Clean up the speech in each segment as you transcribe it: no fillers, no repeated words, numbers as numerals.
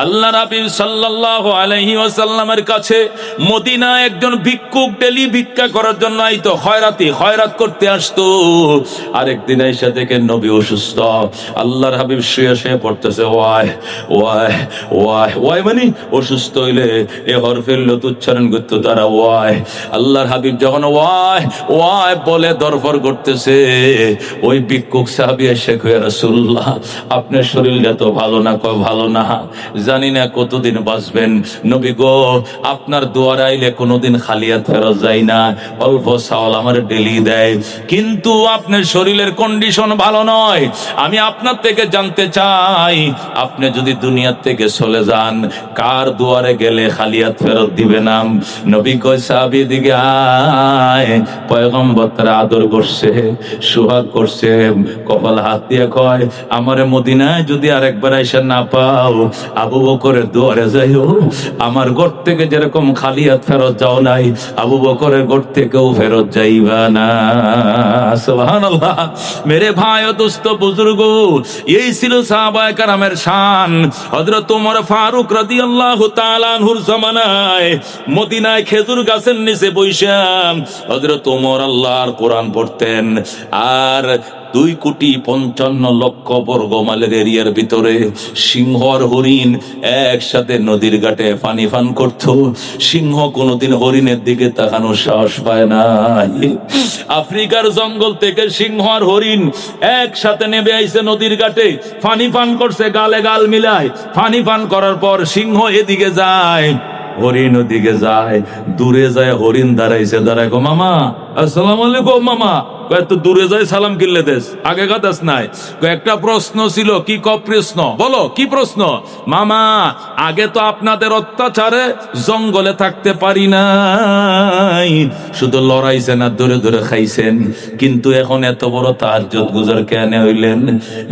আল্লাহ রাবী সাল্লাল্লাহু আলাইহি ওয়াসাল্লামের কাছে মদিনা একজন ভিক্ষুক ডেলি ভিক্ষা করার জন্য আইতো, খয়রাত করতে আসতো। আরেকদিন এসে দেখেন নবী অসুস্থ, আল্লাহর হাবিব শুয়ে শুয়ে পড়তেছে ওয়াই ওয়াই ওয়াই ওয়াই, মানে অসুস্থ হইলে এ হরফের লত উচ্চারণ করতো তারা ওয়াই। আল্লাহর হাবিব যখন ওয়াই ওয়াই বলে দরফর করতেছে, ওই ভিক্ষুক সাহাবী এসে কয় রাসূলুল্লাহ আপনার শরীরটা তো ভালো না। কয় ভালো না, জানি না কতদিন বাঁচবেন। নবী গো আপনার দুয়ারে আইলে কোনোদিন খালি হাত ফেরত যায় না, অল্প চাউল আমার ডেলি দেয়, কিন্তু আপনার শরীরের কন্ডিশন ভালো নয়। আমি আপনার থেকে জানতে চাই, আপনি যদি দুনিয়ার থেকে চলে যান কার দুয়ারে গেলে খালি হাত ফেরত দিবে না? নবী কয় সাহাবী দিকে আয়। পয়গম্বর তার আদর করছে, সুহাগ করছে, কপাল হাত দিয়ে কয় আমারে মদিনায় যদি আরেকবার আইসা না পাও, আবু বকরের দুয়ারে যাইও। আমার ঘর থেকে যেরকম খালি হাত ফেরত যাও নাই, আবু বকরের ঘর থেকেও ফেরত যাইবা না। সুবহানাল্লাহ। মেরে ভাই ও দোস্ত বুজুর্গ, এই ছিল সাহাবায়ে কেরামের শান। হযরত ওমর ফারুক রাদিয়াল্লাহু তাআলা আনহুর জামানায় মদিনায় খেজুর গাছের নিচে বইসা হযরত ওমর আল্লাহর কোরআন পড়তেন। আর 2,55,00,000 বর্গ মাইলের এরিয়ার ভিতরে সিংহ আর হরিণ একসাথে নদীর ঘাটে পানি পান করত। সিংহ কোনোদিন হরিণের দিকে তাকানোর সাহস পায় না। আফ্রিকার জঙ্গল থেকে সিংহ আর হরিণ একসাথে নেমে আইছে নদীর ঘাটে, পানি পান করছে, গালে গাল মিলায়। পানি পান করার পর সিংহ এদিকে যায়, হরিণ ওদিকে যায়। দূরে যায় হরিণ দাঁড়াইছে, দাঁড়ায় গো মামা আসসালামু আলাইকুম। মামা এত দূরে যায় সালাম কিনলে দেশ, আগে গাদাস নাই। একটা প্রশ্ন ছিল। কি প্রশ্ন? বলো কি প্রশ্ন? মামা আগে তো আপনাদের অত্যাচারে জঙ্গলে থাকতে পারি নাই, শুধু লড়াইছেন আর ধরে ধরে খাইছেন, কিন্তু এখন এত বড় তাহাজ্জুদ গুজার কেন হইলেন?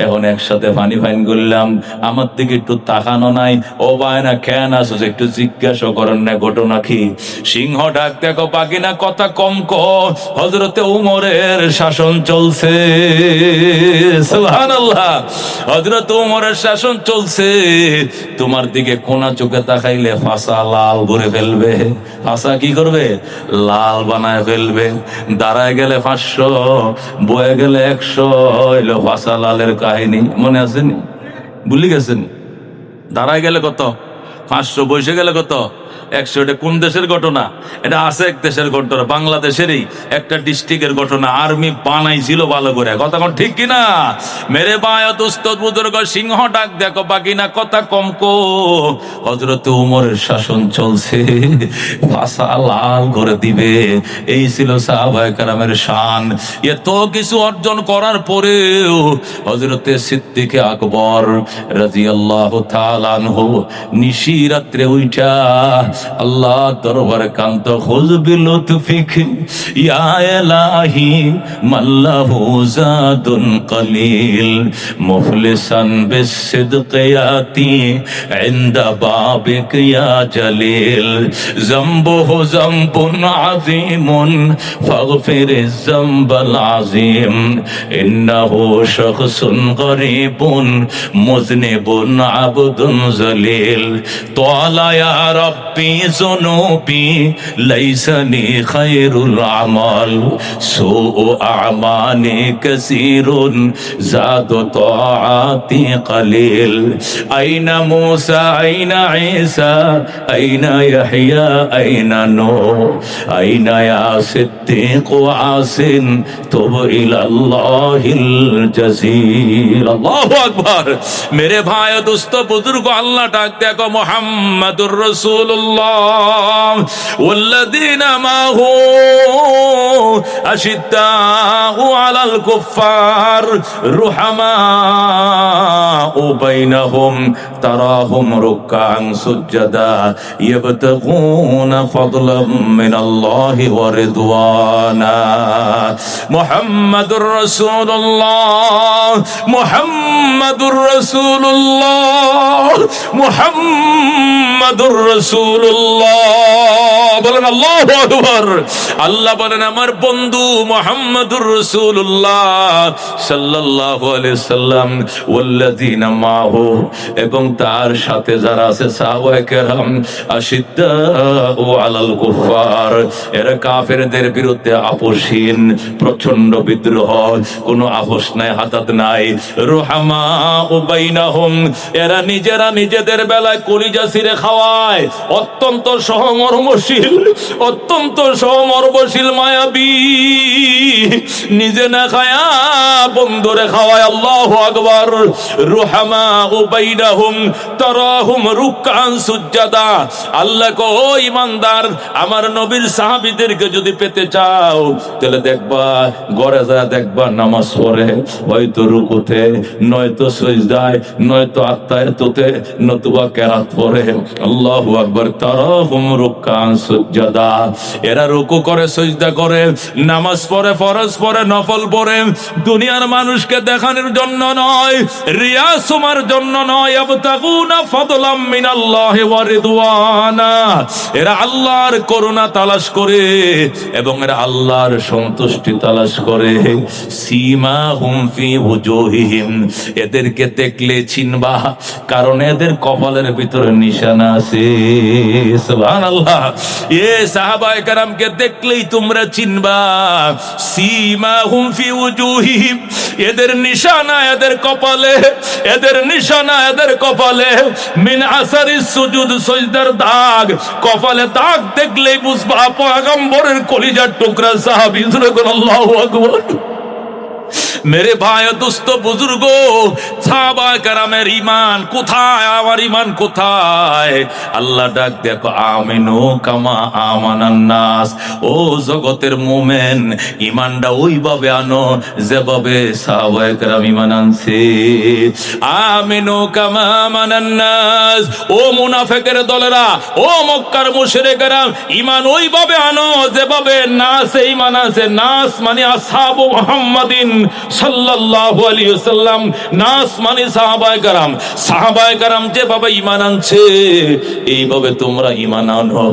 এখন একসাথে পানি ফাইন করলাম, আমার দিকে একটু তাকানো নাই। ও বায়না কেন আসো, একটু জিজ্ঞাসা করেন না ঘটনা কি? সিংহ ডাক দেখো বাকি না কথা কম কর, হযরতে উমরের শাসন চলছে। সুবহানাল্লাহ। হযরত ওমরের শাসন চলছে। তোমার দিকে কোনা চোখে তাকাইলে ফাঁসা লাল করে ফেলবে। ফাঁসা কি করবে? লাল বানায় ফেলবে। দাঁড়ায় গেলে 500, বয়ে গেলে 100 হইল ফাঁসা লালের কাহিনী। মনে আছেন? ভুলে গেছেন? দাঁড়ায় গেলে কত? 500, বসে গেলে কত? 100। এটা কোন দেশের ঘটনা? এটা আছে এক দেশের ঘটনা, বাংলাদেশেরই একটা ডিস্ট্রিক্টের ঘটনা। আর্মি বানাইছিল ভালো করে, কথা কোন ঠিক কিনা? মেরে ভাই দোস্ত বুজুর্গ, সিংহ ডাক দেখো বাকি না কথা কম কো, হযরত ওমরের শাসন চলছে, ভাষা লাল করে দিবে। এই ছিল সাহাবায়ে কেরামের শান। এত কিছু অর্জন করার পরেও হযরতে সিদ্দিক আকবর রাদিয়াল্লাহু তাআলা আনহু নিশি রাত্রে উঠা আল্লাহ দরবারে কান্ত, খুয বিলুতফিক ইয়া ইলাহি মাল্লাহু জাদুন কলিল মুফলিসান বিসিদকিয়াতি ইনদা বাবিক ইয়া জলিল যামবুহু যামবুন আযীমুন ফাগফিরিজ যামবাল আযীম ইন্নাহু শাখসুন গরীবুন মুযনিবুন আবদুন জলিল তালা ইয়া রব্বি যুনুবি লাইসানি খায়রুল আমাল সুউ আমানি কাসীরুন যাদু তাআতি কলিল আইনা মূসা আইনা ঈসা আইনা ইয়াহইয়া আইনা নূহ আইনা ইয়া সিদ্দীক আসিন তুব ইলাল্লাহিল জাযীল। আল্লাহু আকবার। মেরে ভাই দোস্ত বুজুর্গ, আল্লাহ ডাক দেখো মুহাম্মাদুর রাসূলুল্লাহ ওয়াল্লাযীনা মাহু আশিদ্দাউ আলাল কুফফার রুহামাউ বাইনাহুম তারাহুম রুকআন সুজদা ইয়াবতাগুনা ফাদলাম মিনাল্লাহি ওয়া রিদওয়ানা। মুহাম্মাদুর রাসূলুল্লাহ, মুহাম্মাদুর রাসূলুল্লাহ, মুহাম্মাদুর রাসূলুল্লাহ। বলেন আল্লাহু আকবার। আল্লাহ বলেন আমার বন্ধু মুহাম্মাদুর রাসূলুল্লাহ সাল্লাল্লাহু আলাইহি সাল্লাম ওয়াল্লাযীনা মাহু, এবং তার সাথে যারা আছে সাহাবায়ে কেরাম আশিদ্দাউ আলাল কুফার, এরা কাফেরদের বিরুদ্ধে আপোষহীন, প্রচন্ড বিদ্রোহ, কোনো আপোষ নাই, হাতাত নাই। রুহামাউ বাইনাহুম, এরা নিজেরা নিজেদের বেলায় কলিজা ছিঁড়ে খাওয়ায়, অত্যন্ত সহমর্মশীল, অত্যন্ত সহমর্মশীল, মায়াবী, নিজে না খায়া বন্ধুরে খাওয়ায়। আল্লাহু আকবার। রুহামাউ বাইনাহুম তারাহুম রুকআন সুজদা। আল্লাহ কো, ও ইমানদার, আমার নবীর সাহাবীদেরকে যদি পেতে চাও তাহলে দেখবা ঘরে যা দেখবা নামাজ পড়ে, হয়তো রুকুতে, নয়তো সিজদায়, নয়তো আত্তায়াতুতে, নতুবা কেরাত পড়ে। আল্লাহু আকবার। তারাহুম রুকআন সুজদা, এরা রুকু করে, সিজদা করে, নামাজ পড়ে, ফরজ পড়ে, নফল পড়ে, দুনিয়ার মানুষকে দেখানোর জন্য নয়, রিয়া সুমার জন্য নয়। ইয়াবতাগুনা ফাদলাম মিনাল্লাহি ওয়া রিদওয়ানা, এরা আল্লাহর করুণা তালাশ করে এবং এরা আল্লাহর সন্তুষ্টি তালাশ করে। সীমাহুম ফি ওজুহিহিম, এদেরকে দেখলে চিনবা, কারণ এদের কপালের ভিতরে নিশানা আছে। সুবহানাল্লাহ। এ সাহাবায়ে কেরামকে দেখলেই তোমরা চিনবা। সীমাহুম ফি ওজুহিহিম, এদের নিশানা এদের কপালে, এদের নিশানা এদের কপালে। মিন আসারিস সুজুদ, সিজদার দাগ, কপালে দাগ দেখলেই বুঝবা পয়গম্বরের কলিজার টুকরা সাহাবী। আল্লাহু আকবার। মেরে ভাই, দোস্ত, বুজুর্গ, সাহাবায়ে কেরামের ঈমান কোথায়? আমার ঈমান কোথায়? আল্লাহ ডাক দেখো, আমিনু কামা আমানান নাস। ও জগতের মুমিন, ঈমানটা ওইভাবে আনো যেভাবে সাহাবায়ে কেরাম ঈমান আনছে। আমিনু কামা আমানান নাস। ও মুনাফিকের দলেরা, ও মক্কার মুশরিকেরা, ঈমান ওইভাবে আনো যেভাবে নাসে ঈমান আছে। নাস মানে আসহাবু মুহাম্মাদিন সাল্লাল্লাহু আলাইহি ওয়াসাল্লাম, নাস মানে সাহাবায়ে কেরাম। সাহাবায়ে কেরাম যেভাবে ঈমান আনছে এইভাবে তোমরা ঈমান আনো।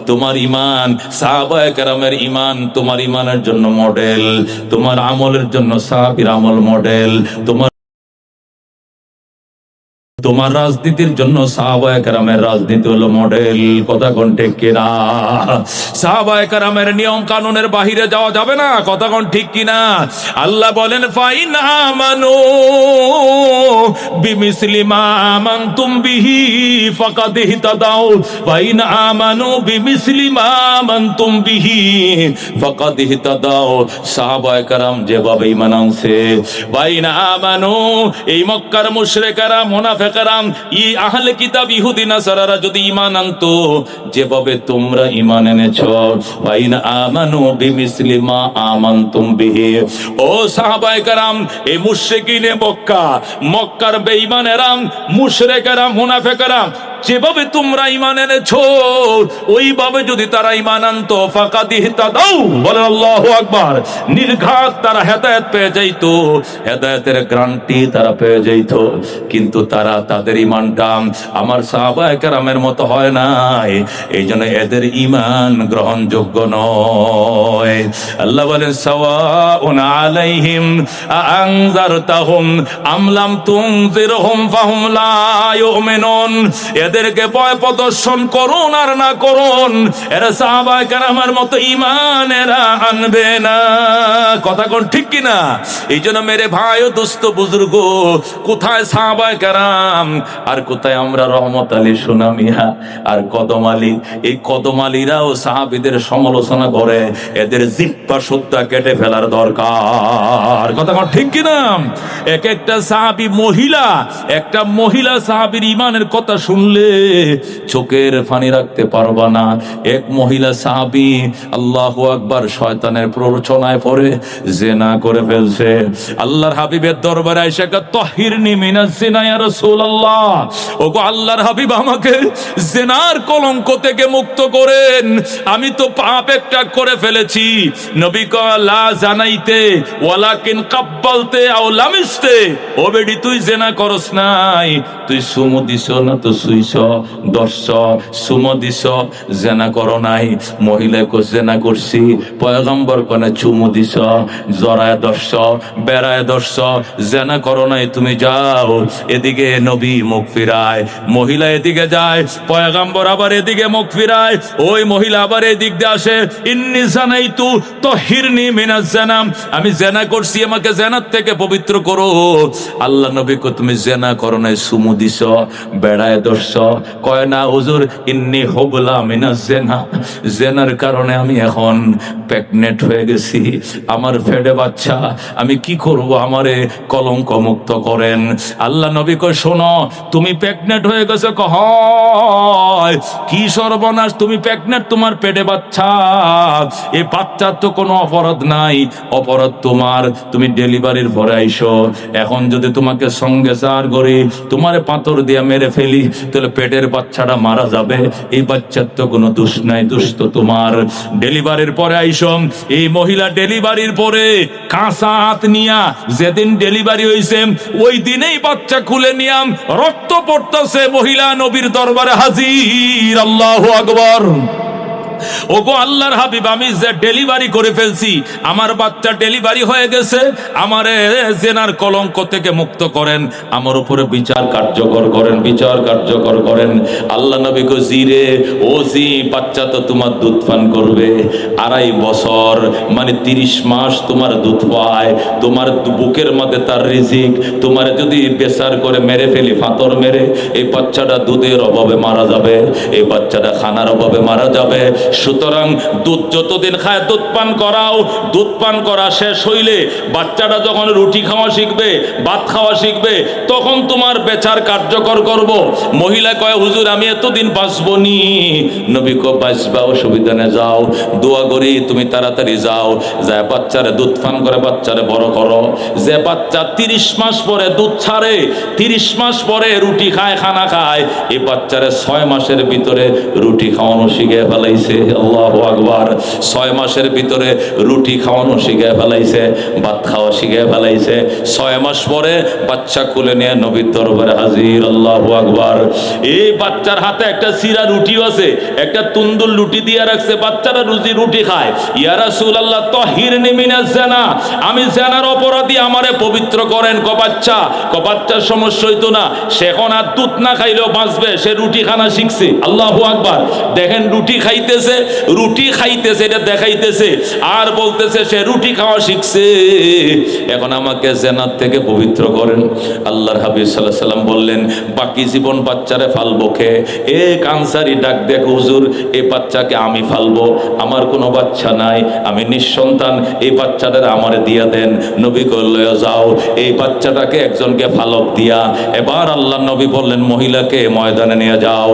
তোমার ঈমান সাহাবায়ে কেরামের ঈমান তোমার ঈমানের জন্য মডেল, তোমার আমলের জন্য সাহাবীর আমল মডেল, তোমার রাজনীতির জন্য সাহাবায়ে কেরামের রাজনীতি হলো মডেল। কথা কোন ঠিক কিনা? সাহাবায়ে কেরামের নিয়ম কানুনের বাহিরে যাওয়া যাবে না। কথা কোন ঠিক কিনা? আল্লাহ বলেন, ফাইন আমানু বিমিসলি মা আমানতুম বিহি ফাকাদ ইহতাদাউ, ফাইন আমানু বিমিসলি মা আমানতুম বিহি ফাকাদ ইহতাদাউ। সাহাবায়ে কেরাম যেভাবে ঈমান আনছে, ফাইন আমানু, এই মক্কার মুশরিকেরা, মুনাফিক আহলে কিতাব ইহুদি নাসারারা যদি ঈমান আনতো যেভাবে তোমরা ঈমান এনেছো, ফাইন আমানু বিমিসলি মা আমানতুম বিহি। ও সাহাবায়ে কেরাম, এই মুশরিকিনে মক্কা, মক্কার বেঈমানেরা, মুশরিকেরা, মুনাফিকেরা যেভাবে তোমরা ঈমান এনেছো ওইভাবে যদি তারা ঈমান আনতো, ফাকাদ ইহতাদাউ, বলেন আল্লাহু আকবার, নির্ঘাত তারা হেদায়েত পেয়ে যাইতো, হেদায়েতের গ্যারান্টি তারা পেয়ে যাইতো। কিন্তু তারা তাদের ঈমানটা আমার সাহাবায়ে কেরামের মতো হয় নাই, এই জন্য এদের ঈমান গ্রহণযোগ্য নয়। আল্লাহ বলেন, সাওয়াউন আলাইহিম আনজারতাহুম আম লাম তুনজিরহুম ফাহুম লা ইউমিনুন। এদেরকে ভয় প্রদর্শন করুন আর না করুন, এরা সাহাবায়ে কেরামের মতো ঈমান এরা আনবে না। কথা কোন ঠিক কিনা? এই জন্য মেরে ভাই ও দোস্ত বুজুর্গ, কোথায় সাহাবায়ে কেরাম আর কোথায় আমরা রহমত আলী সুনামিয়া আর কদম আলী? এই কদম আলীরাও সাহাবীদের সমালোচনা করে, এদের জিহ্বা সুদ্ধা কেটে ফেলার দরকার। কথা কোন ঠিক কিনা? এক একটা সাহাবী মহিলা, একটা মহিলা সাহাবীর ঈমানের কথা শুনলে চোখের পানি রাখতে পারবা না। এক মহিলা সাহাবী, আল্লাহু আকবার, শয়তানের প্ররোচনায় পড়ে জিনা করে ফেলছে। আল্লাহর হাবিবের দরবারে আয়েশা কা, তাহিরনি মিনাজ জিনা ইয়া রাসূলুল্লাহ, ওগো আল্লাহর হাবিব, আমাকে জিনার কলঙ্ক থেকে মুক্ত করেন, আমি তো পাপ একটা করে ফেলেছি। নবী কয়, লা জানাইতে ওয়ালাকিন কাব্বালতে আও লামিসতে। ও বেডি, তুই জিনা করস নাই, তুই চুমু দিছ না তো সুইছ দিছ, দর্শ, সুমো দিছ, জেনা করো নাই। মহিলা কো জেনা করছি। পয়গম্বর কোনে চুমু দিছ, জরায় দর্শ, বেড়ায় দর্শ, জেনা করো নাই, তুমি যাও। এদিকে নবী মুখ ফিরায়, মহিলা এদিকে যায়, পয়গম্বর আবার এদিকে মুখ ফিরায়, ওই মহিলা আবার এদিক দিয়ে আসে। ইন্নী জানাইতু তাহিরনি মিনাজ জানাম, আমি জেনা করছি, আমাকে জেনার থেকে পবিত্র করো। আল্লাহ নবী কো তুমি জেনা করো নাই, সুমু দিছ, বেড়ায় দর্শ। কয় না হুজুর, ইন্নী হুবলা মিনাজ জেনা, জেনার কারণে আমি এখন প্রেগনেন্ট হয়ে গেছি, আমার ফেডে বাচ্চা, আমি কি করব, আমারে কলঙ্ক মুক্ত করেন। আল্লাহ নবী কয় শোনো, তুমি প্রেগনেন্ট হয়ে গেছো, কয় কি সর্বনাশ, তুমি প্রেগনেন্ট, তোমার পেটে বাচ্চা, এই বাচ্চার তো কোনো অপরাধ নাই, অপরাধ তোমার, তুমি ডেলিভারির পরে আইসো, এখন যদি তোমাকে সঙ্গে সার করি, তোমারে পাথর দিয়ে মেরে ফেলি, তাহলে পেটের বাচ্চাটা মারা যাবে, এই বাচ্চার তো কোনো দোষ নাই, দোষ তো তোমার। ডেলিভারির পরে আইসো। এই মহিলা ডেলিভারির পরে কাঁচা হাত নিয়া, যেদিন ডেলিভারি হয়েছে ওই দিনেই বাচ্চা খুলে নিয়াম, রক্ত পড়তেছে, মহিলা নবীর দরবারে হাজির। আল্লাহু আকবার। ওগো আল্লাহর হাবিব, আমি যে ডেলিভারি করে ফেলছি, আমার বাচ্চা ডেলিভারি হয়ে গেছে, আমারে জেনার কলঙ্ক থেকে মুক্ত করেন, আমার উপরে বিচার কার্যকর করেন, বিচার কার্যকর করেন। আল্লাহ নবী কো জি রে, ও জি, বাচ্চা তো তোমার দুধ পান করবে 2.5 বছর, মানে 30 মাস তোমার দুধ পায়, তোমার বুকের মধ্যে তার রিজিক, তোমার যদি বেচার করে মেরে ফেলি, ফাতর মেরে, এই বাচ্চাটা দুধের অভাবে মারা যাবে, এই বাচ্চাটা খানার অভাবে মারা যাবে। সুতরাং দুধ যতদিন খায় দুধ পান করাও, দুধ পান করা শেষ হইলে বাচ্চাটা যখন রুটি খাওয়া শিখবে, ভাত খাওয়া শিখবে, তখন তোমার বেচার কার্যকর করব। মহিলা কয় হুজুর, আমি এতদিন বাঁচবো নি। নবী কো বাঁচবা, অসুবিধা নেই, যাও, দোয়া করি, তুমি তাড়াতাড়ি যাও, যায় বাচ্চারে দুধ পান করে বাচ্চারে বড় করো। যে বাচ্চা 30 মাস পরে দুধ ছাড়ে, 30 মাস পরে রুটি খায়, খানা খায়, এই বাচ্চারে 6 মাসের ভিতরে রুটি খাওয়ানো শিখে ফেলাইছে। আল্লাহু আকবার। 6 মাসের ভিতরে রুটি খাওয়ানো শিখে ফেলাইছে, ভাত খাওয়া শিখে ফেলাইছে। 6 মাস পরে বাচ্চা কুলে নিয়ে নবীর দরবারে হাজির। আল্লাহু আকবার। এই বাচ্চার হাতে একটা সিরা রুটিও আছে, একটা তুন্দুল রুটি দিয়ে রাখছে, বাচ্চারা রুটি খায়। ইয়া রাসূলুল্লাহ, তাহিরনি মিনাজ জানা, আমি জানার অপরাধী, আমারে পবিত্র করেন। বাচ্চার সমস্যা হইতো না, সে এখন আর দুধ না খাইলেও বাঁচবে, সে রুটি খানা শিখছে। আল্লাহু আকবার। দেখেন, রুটি খাইতেছে, এটা দেখাইতেছে, আর বলতেছে সে রুটি খাওয়া শিখছে, এখন আমাকে জেনার থেকে পবিত্র করেন। আল্লাহর হাবিব সাল্লাল্লাহু আলাইহি সাল্লাম বললেন, বাকি জীবন বাচ্চারে ফালবো কে? এ কানসারি ডাক দেখ, হুজুর, এই বাচ্চাকে আমি ফালবো, আমার কোনো বাচ্চা নাই, আমি নিঃসন্তান, এই বাচ্চাদের আমারে দিয়া দেন। নবী কইলে যাও, এই বাচ্চাটাকে একজনকে ফালক দিয়া। এবার আল্লাহ নবী বললেন, মহিলাকে ময়দানে নিয়ে যাও।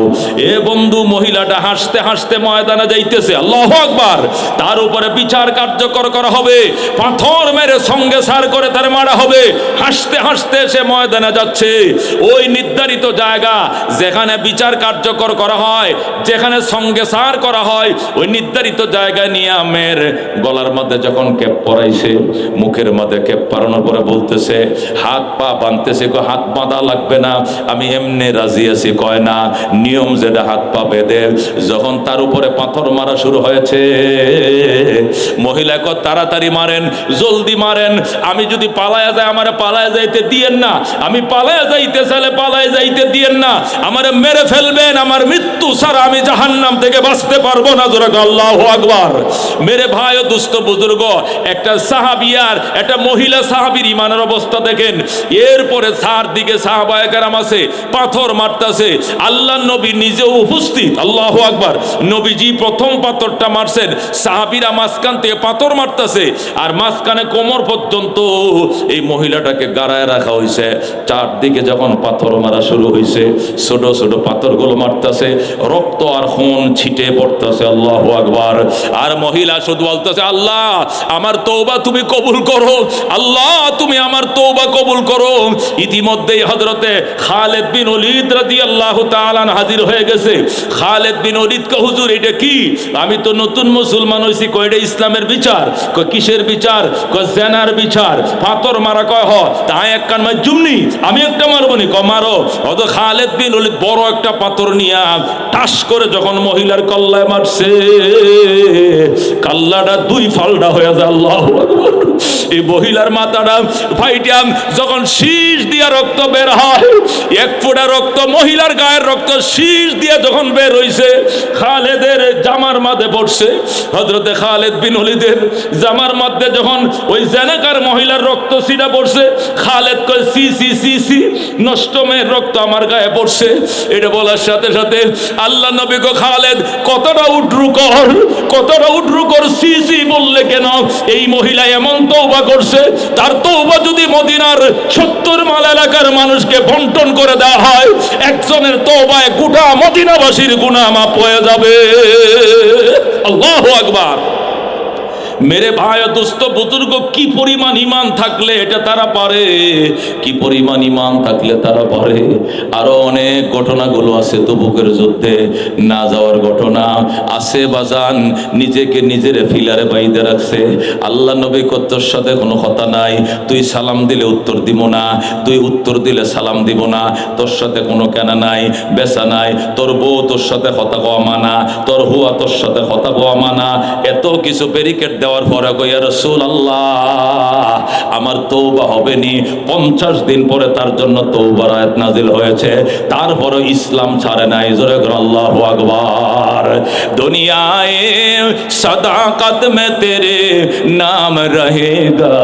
এ বন্ধু, মহিলাটা হাসতে হাসতে ময়দানে যাইতেছে। আল্লাহু আকবার। তার উপরে বিচার কার্যকর করা হবে, পাথর মেরে সঙ্গে সার করে তার মারা হবে। হাসতে হাসতে সে ময়দানে যাচ্ছে। ওই নির্ধারিত জায়গা যেখানে বিচার কার্যকর করা হয়, যেখানে সঙ্গে সার করা হয়, ওই নির্ধারিত জায়গায় নিয়ে আমের গলার মধ্যে যখন ক্যাপ পরাইছে, মুখের মধ্যে ক্যাপ পরানোর পরে বলতেছে, হাত পা বাঁধতেছে, হাত বাঁধা লাগবে না, আমি এমনি রাজি আছি। কয় না, নিয়ম যেটা, হাত পা বেঁধে। যখন তার উপরে পাথর মারা শুরু হয়েছে, মহিলা কয় তাড়াতাড়ি মারেন, জলদি মারেন, আমি যদি পালায়া যায় আমারে পালায়া যাইতে দিয়েন না, আমি পালায়া যাইতে চাইলে পালায়া যাইতে দিয়েন না, আমারে মেরে ফেলবেন, আমার মৃত্যু ছাড়া আমি জাহান্নাম থেকে বাঁচতে পারবো না। জোরে আল্লাহু আকবার। মেরে ভাই ও দুস্থ বুজুর্গ, একটা সাহাবিয়ার, একটা মহিলা সাহাবীর ইমানের অবস্থা দেখেন। এরপরে চার দিকে সাহাবায়ে কেরাম আছে, পাথর মারতেছে, আল্লাহ নবী নিজেও উপস্থিত। আল্লাহু আকবার। নবীজি প্রথম পাথরটা মারছেন, সাহাবীরা মাঝখান থেকে পাথর মারতেছে, আর মাঝখানে কোমর পর্যন্ত এই মহিলাটাকে গাড়ায় রাখা হয়েছে। চারদিকে যখন পাথর মারা শুরু হয়েছে, ছোট ছোট পাথরগুলো মারতেছে, রক্ত আর খুন ছিটে পড়তেছে। আল্লাহু আকবার। আর মহিলা শুধু বলতেছে, আল্লাহ আমার তওবা তুমি কবুল করো, আল্লাহ তুমি আমার তওবা কবুল করো। ইতিমধ্যেই হযরতে খালিদ বিন ওলীদ রাদিয়াল্লাহু তাআলা হাজির হয়ে গেছে। খালিদ বিন ওলীদ কে, হুজুর এটা কি? আমি তো নতুন মুসলমান হয়েছি। কয় এটা ইসলামের বিচার? কয় কিসের বিচার? কয় জেনার বিচার। পাথর মারা কয় হ তাই এক কান মার জুমনি, আমি একটা মারবো নি। কয় মারো। অত খালেদ বিন ওলীদ বড় একটা পাথর নিয়া টাস করে যখন মহিলার কল্লায় মারছে, কাল্লাটা দুই ফালটা হয়ে যায়। আল্লাহু আকবার। এই মহিলার মাথাটা ফাইটা যখন শীষ দিয়া রক্ত বের হয়, এক ফোঁটা রক্ত, মহিলার গায়ের রক্ত শীষ দিয়া যখন বের হইছে, খালেদের জামার মাঝে পড়ছে। হযরতে খালেদ বিন ওলীদের জামার মধ্যে যখন ওই জেনাকার মহিলার রক্ত ছিটা পড়ছে, খালেদ কয় সি সি সি সি, নষ্ট মেয়ের রক্ত আমার গায়ে পড়ছে। এটা বলার সাথে সাথে আল্লাহ নবী কয় খালেদ কতটা উড্রু কর, কতটা উড্রু কর, সি সি বললে কেন? এই মহিলা এমন তওবা করছে, তার তওবা যদি মদিনার 70 মাইল এলাকার মানুষকে বন্টন করে দেওয়া হয়, একজনের তওবায় গোটা মদিনাবাসীর গুনাহ মাফ হয়ে যাবে। আল্লাহু আকবার। মেরে ভাই দোস্ত বুজুর্গ, কি পরিমাণ ইমান থাকলে এটা তারা পারে, কি পরিমাণ ইমান থাকলে তারা পারে। আরো অনেক ঘটনাগুলো আছে তবুকের যুদ্ধে না যাওয়ার ঘটনা আছে বাজান। নিজেকে নিজের ফিলারে বাইদে রাখছে। আল্লাহ নবী তোর সাথে কোনো কথা নাই, তুই সালাম দিলে উত্তর দিব না, তুই উত্তর দিলে সালাম দিব না, তোর সাথে কোনো কেনা নাই বেচা নাই, তোর বউ তোর সাথে কথা কওয়া মানা, তোর হুয়া তোর সাথে কথা কওয়া মানা। এত কিছু ব্যারিকেড দেওয়ার পরে কই ইয়া রাসূলুল্লাহ আমার তওবা হবে নি। 50 দিন পরে তার জন্য তওবার আয়াত নাজিল হয়েছে, তারপরে ইসলাম ছাড়ে নাই। জোরে করে আল্লাহু আকবার। দুনিয়ায়ে সদাকত মে তেরে নাম रहेगा,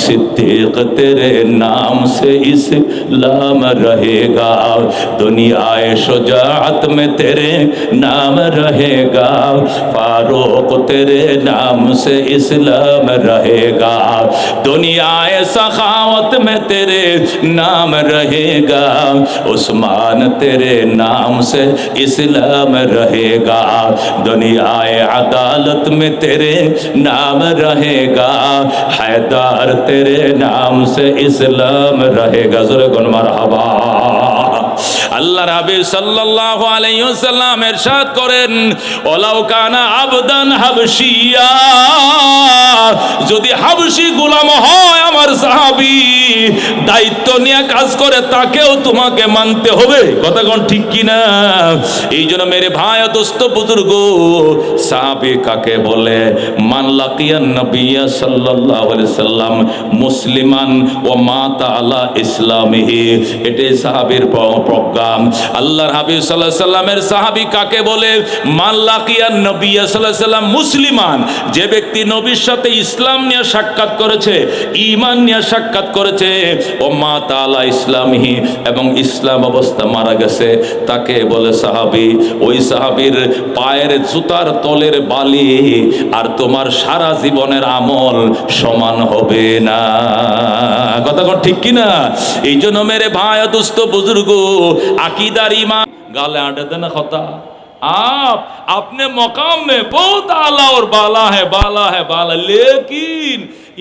सिद्दीक तेरे नाम से इस्लाम रहेगा, दुनियाए शुजाअत में तेरे नाम रहेगा, फारूक तेरे नाम से इस्लाम रहेगा, दुनियाए सखावत में तेरे नाम रहेगा, उस्मान तेरे नाम से इस्लाम रहेगा, दुनियाए अदालत में तेरे नाम रहेगा, हैदर तेरे नाम से इस्लाम रहेगा। ज़ोरे गुन मरहबा। আল্লাহ রাবি সাল্লাল্লাহু আলাইহি ওয়াসাল্লাম ইরশাদ করেন, ওয়ালাউ কানা আবদান হাবশিয়া, যদি হাবশি গোলাম হয় আমার সাহাবী, দায়িত্ব নিয়ে কাজ করে, তাকেও তোমাকে মানতে হবে। কথা কোন ঠিক কিনা? এই জন্য মেরে ভাই ও দোস্ত বুজুর্গ, সাহাবী কাকে বলে? মান লাকিয়ান নবিয়্যা সাল্লাল্লাহু আলাইহি সাল্লাম মুসলিমান ওয়া মাতা আলা ইসলামিহি, এটাই সাহাবীর প্রজ্ঞা। আল্লাহর হাবিব সাল্লাল্লাহু আলাইহি সাল্লামের সাহাবী কাকে বলে? মান লাকিয়ান নবিয়্যা সাল্লাল্লাহু আলাইহি সাল্লাম মুসলিমান, যে ব্যক্তি নবীর সাথে ইসলাম নিয়ে সাক্ষাৎ করেছে, ঈমান নিয়ে সাক্ষাৎ করেছে, ও মাতা আলা ইসলামিহি, এবং ইসলাম অবস্থা মারা গেছে, তাকে বলে সাহাবী। ওই সাহাবীর পায়ের জুতার তলের বালি আর তোমার সারা জীবনের আমল সমান হবে না। কথা কোন ঠিক কিনা? এই জন্য মেরে ভাই দোস্ত বুজুর্গ, আকিদার ईमान गाले आटे देना खता। आप अपने मकाम में बहुत आला और बाला है, बाला है, बाला, लेकिन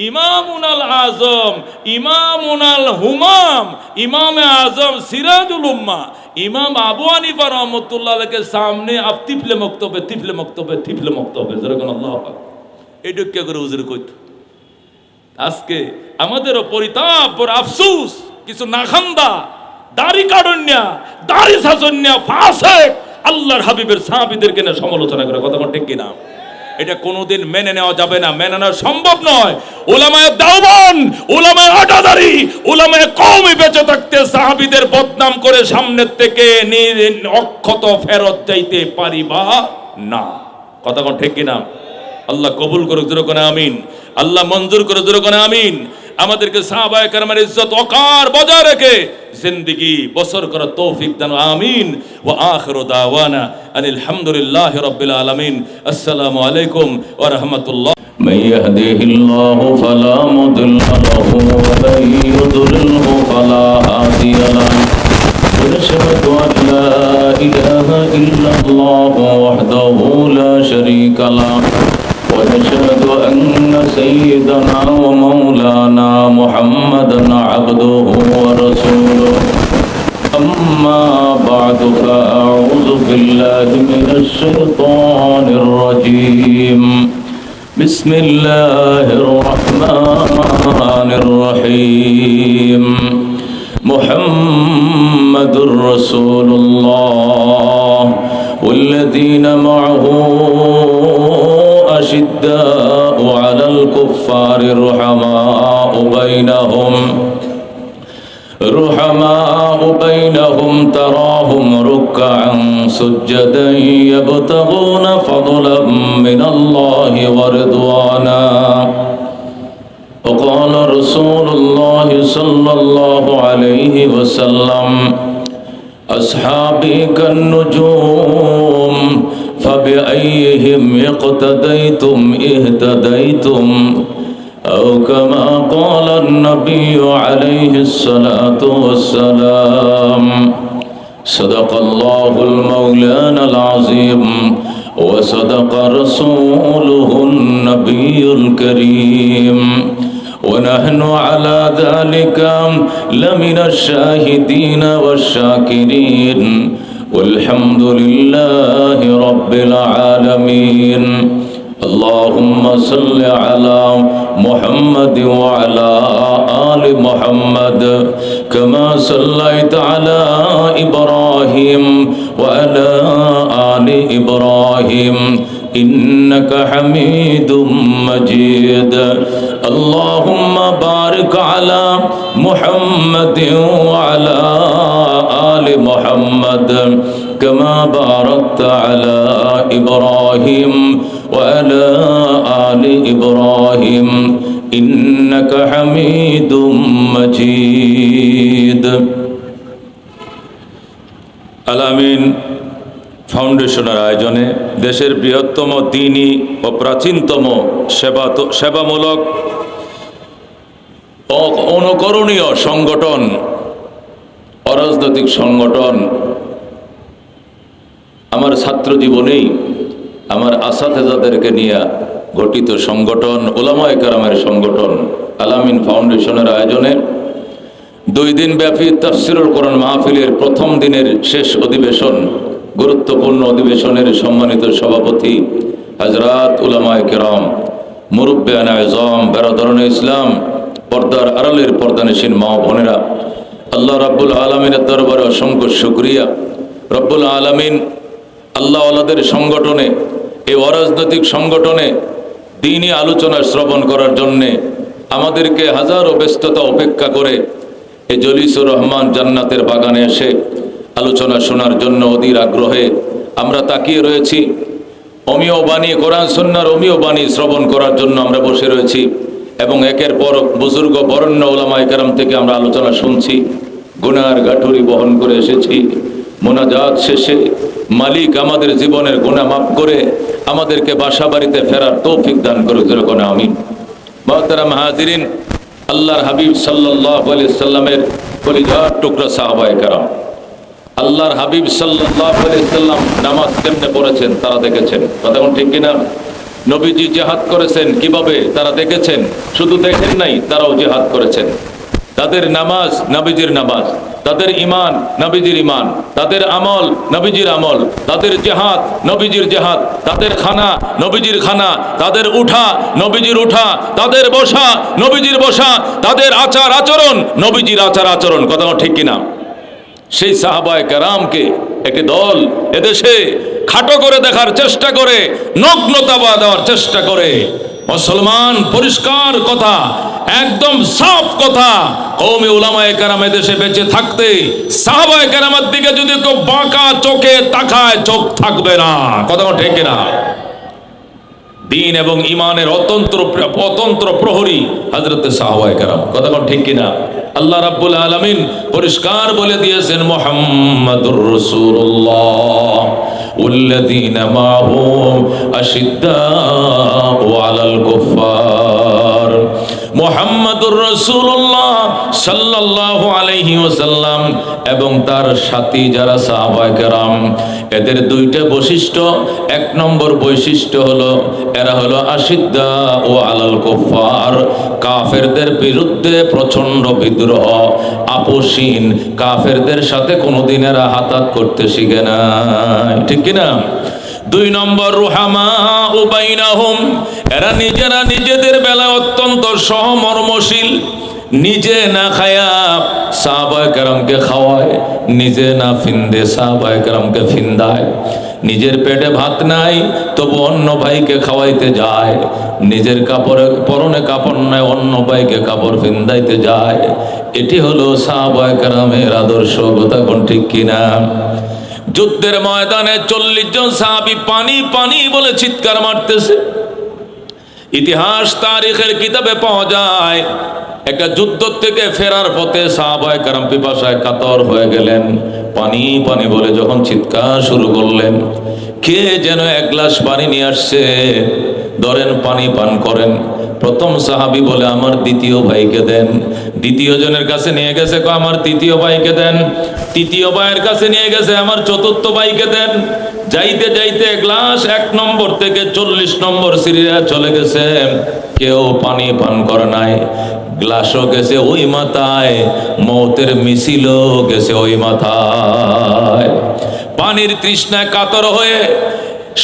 इमामुल आजम, इमामुल हुमाम, इमाम आजम सिराजुल उम्मा, इमाम আবু হানিফা রহমতুল্লাহ আলাইহি के सामने आप तिफले मक्तबे, तिफले मक्तबे, तिफले मक्तबे। जरा আল্লাহু আকবার। এটা কি করে হুজুর কইত? আজকে আমাদের পরিতাপ আর আফসোস, কিছু নাখান্দা, দাড়ি কাটন্যা, দাড়ি সাজন্যা, ফাসিক আল্লাহর হাবিবের সাহাবীদেরকে নিয়ে সমালোচনা করে। কথা ঠিক কিনা? এটা কোনোদিন মেনে নেওয়া যাবে না, মেনে নেওয়া সম্ভব নয়। উলামায়ে দেওবন্দ, উলামায়ে আটাদারি, উলামায়ে কওমি বেঁচে থাকতে সাহাবীদের বদনাম করে সামনের থেকে অক্ষত ফেরত যাইতে পারিবা না। কথা ঠিক কিনা? আল্লাহ কবুল করুক, জোরে কোন আমিন। আল্লাহ মঞ্জুর করে, জোরে কোন আমিন। আমাদেরকে সাহাবায়ে কেরামের ইজ্জত ওকার বজায় রেখে জিন্দেগি বসর করার তৌফিক দান, আমিন। ওয়া আখিরু দাওয়ানা আনিল হামদুলিল্লাহি রাব্বিল আলামিন। আসসালামু আলাইকুম ওয়া রাহমাতুল্লাহ। মান ইয়াহদিহিল্লাহু ফালা মুদিল্লা লাহু ওয়া মান ইউদ্লিলহু ফালা হাদিয়া লাহু। ونشهد أن لا إله إلا الله وحده لا شريك له ونشهد أن سيدنا ومولانا محمدا عبده ورسوله أما بعد فأعوذ بالله من الشيطان الرجيم بسم الله الرحمن الرحيم محمد رسول الله والذين معه أشداء على الكفار رحماء بينهم تراهم ركعا سجدا يبتغون فضلا من الله ورضوانا وقال رسول الله صلى الله عليه وسلم أصحابي كالنجوم فبأيهم اقتديتم اهتديتم أو كما قال النبي عليه الصلاة والسلام صدق الله المولانا العظيم وصدق رسوله النبي الكريم ونحن على ذلك لمن الشاهدين والشاكرين والحمد لله رب العالمين اللهم صل على محمد وعلى آل محمد كما صليت على إبراهيم وعلى آل إبراهيم إنك حميد مجيد اللهم بارك على محمد وعلى آل محمد كما باركت على إبراهيم وعلى آل إبراهيم إنك حميد مجيد আলামিন ফাউন্ডেশনের আয়োজনে দেশের বৃহত্তম দ্বীনি ও প্রাচীনতম সেবামূলক ও অনুকরণীয় সংগঠন অরাজনৈতিক সংগঠন আমার ছাত্র জীবনেই আমার আসাতেজাদেরকে নিয়ে গঠিত সংগঠন উলামায়ে কেরামের সংগঠন আলামিন ফাউন্ডেশনের আয়োজনে 2 দিন ব্যাপী তাফসীরুল কোরআন মাহফিলের প্রথম দিনের শেষ অধিবেশন গুরুত্বপূর্ণ অধিবেশনের সম্মানিত সভাপতি হযরত উলামায়ে কেরাম মুরব্বিয়ানে আযম বেরাদরানে ইসলাম পর্দার আড়ালের পর্দানশীন মা বোনেরা আল্লাহ রাব্বুল আলামিনের দরবারে অসংখ্য শুকরিয়া রব্বুল আলামিন আল্লাহ ওয়ালাদের সংগঠনে এই অরাজনৈতিক সংগঠনে দ্বীনি আলোচনা শ্রবণ করার জন্যে আমাদেরকে হাজারো ব্যস্ততা উপেক্ষা করে এই জলিসুর রহমান জান্নাতের বাগানে এসে আলোচনা শোনার জন্য অধীর আগ্রহে আমরা তাকিয়ে রয়েছি। অমীয় বাণী কোরআন সুন্নাহর অমীয় বাণী শ্রবণ করার জন্য আমরা বসে রয়েছি এবং একের পর বুজুর্গ বরেণ্য উলামায়ে কেরাম থেকে আমরা আলোচনা শুনছি। গুনার গাঠুরি বহন করে এসেছি। মোনাজাত শেষে মালিক আমাদের জীবনের গুনাহ মাফ করে আমাদেরকে বাসা বাড়িতে ফেরার তৌফিক দান করুক, যেরকম আমিন। মুহতারাম হাজিরিন, আল্লাহর হাবিব সাল্লাল্লাহু আলাইহি সাল্লামের কলিজার টুকরা সাহাবায়ে কেরাম, আল্লাহর হাবিব সাল্লাল্লাহু আলাইহি সাল্লাম নামাজ কেমনে পড়েছেন তারা দেখেছেন। কথা কোন ঠিক কিনা? নবীজি জিহাদ করেছেন কিভাবে তারা দেখেছেন। শুধু দেখেন নাই, তারাও জিহাদ করেছেন। তাদের নামাজ নবীজির নামাজ, তাদের ঈমান নবীজির ঈমান, তাদের আমল নবীজির আমল, তাদের জিহাদ নবীজির জিহাদ, তাদের খানা নবীজির খানা, তাদের উঠা নবীজির উঠা, তাদের বসা নবীজির বসা, তাদের আচার আচরণ নবীজির আচার আচরণ। কথা ঠিক কিনা? সেই সাহাবায়ে কেরামকে একটি দল এদেশে খাটো করে দেখার চেষ্টা করে, নগ্নতা দেওয়ার চেষ্টা করে। মুসলমান পরিষ্কার কথা, একদম সাফ কথা, কওমি উলামায়ে কেরাম এদেশে বেঁচে থাকতে সাহাবায়ে কেরামের দিকে যদি কেউ বাঁকা চোখে তাকায়, চোখ থাকবে না। কথা ঠিক কিনা? দ্বীন এবং ঈমানের অতন্ত্র প্রহরী হযরতে সাহাবায়ে কেরাম। কথা ঠিক কিনা? আল্লাহ রাব্বুল আলামিন পরিষ্কার বলে দিয়েছেন, মুহাম্মাদুর রাসূলুল্লাহ ওয়াল্লাযীনা মাআহু আশিদ্দাউ আলাল কুফফার। মুহাম্মাদুর রাসূলুল্লাহ সাল্লাল্লাহু আলাইহি ওয়াসাল্লাম এবং তার সাথী যারা সাহাবায়ে কেরাম, এদের দুইটা বৈশিষ্ট্য। 1 নম্বর বৈশিষ্ট্য হলো এরা হলো আশিদ্দাউ আলাল কুফফার, কাফেরদের বিরুদ্ধে প্রচন্ড বিদ্রোহ, আপোষহীন। কাফেরদের সাথে কোনোদিন এরা হাতাত করতে শিখে নাই, ঠিক কিনা? দুই নম্বর রুহামা বাইনাহুম, এরা নিজেরা নিজেদের বেলায় অত্যন্ত সহমর্মশীল। নিজে না খায়া সাহাবায়ে কেরামকে খাওয়ায়, নিজে না ফিন্দে সাহাবায়ে কেরামকে ফিন্দায়। নিজের পেটে ভাত নাই তবু অন্য ভাইকে খাওয়াইতে যায়, নিজের কাপড়ে পরনে কাপড় নাই অন্য ভাইকে কাপড় ফিন্দাইতে যায়। এটি হলো সাহাবায়ে কেরামের আদর্শ। কথা কোন ঠিক কিনা? যুদ্ধের ময়দানে 40 জন সাহাবী পানি পানি বলে চিৎকার মারতেছে। ইতিহাস তারিখের কিতাবে পাওয়া যায়, একটা যুদ্ধ থেকে ফেরার পথে সাহাবায়ে কেরাম পিপাসায় কাতর হয়ে গেলেন। পানি পানি বলে যখন চিৎকার শুরু করলেন, কে যেন এক গ্লাস পানি নিয়ে আসছে, ধরেন পানি পান করেন। প্রথম সাহাবী বলে আমার দ্বিতীয় ভাইকে দেন। দ্বিতীয় জনের কাছে নিয়ে গেছে, আমার তৃতীয় ভাইকে দেন। তৃতীয় ভাইয়ের কাছে নিয়ে গেছে, আমার চতুর্থ ভাইকে দেন। যাইতে যাইতে গ্লাস 1 নম্বর থেকে 40 নম্বর সিরিয়া চলে গেছে, কেউ পানি পান করে নাই। গ্লাসও গেছে ওই মাথায়, মৌতের মিছিলও গেছে ওই মাথায়। পানির তৃষ্ণায় কাতর হয়ে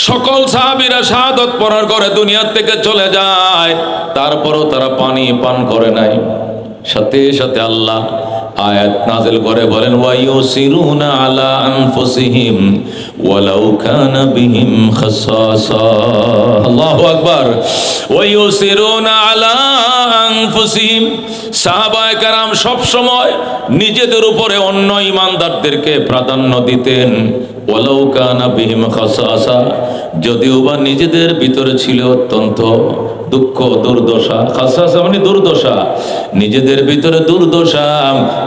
সকল সাহাবীরা শাহাদাত বরণ করে দুনিয়া থেকে চলে যায়, তারপরও তারা পানি পান করে নাই। সাথে সাথে আল্লাহ আয়াত নাযিল করে বলেন, ওয়ায়ুসিরুনা আলা আনফুসিহিম ওয়ালাউ কানা বিহিম খাসাসা। আল্লাহু আকবার। ওয়ায়ুসিরুনা আলা আনফুসিহিম, সাহাবায়ে কেরাম সব সময় নিজেদের উপরে অন্য ঈমানদারদেরকে প্রাধান্য দিতেন। ওয়ালাউ কানা বিহিম খাসাসা, যদিও বা নিজেদের ভিতরে ছিল অত্যন্ত দুঃখ দুর্দশা। খাসাসা মানে দুর্দশা, নিজেদের ভিতরে দুর্দশা,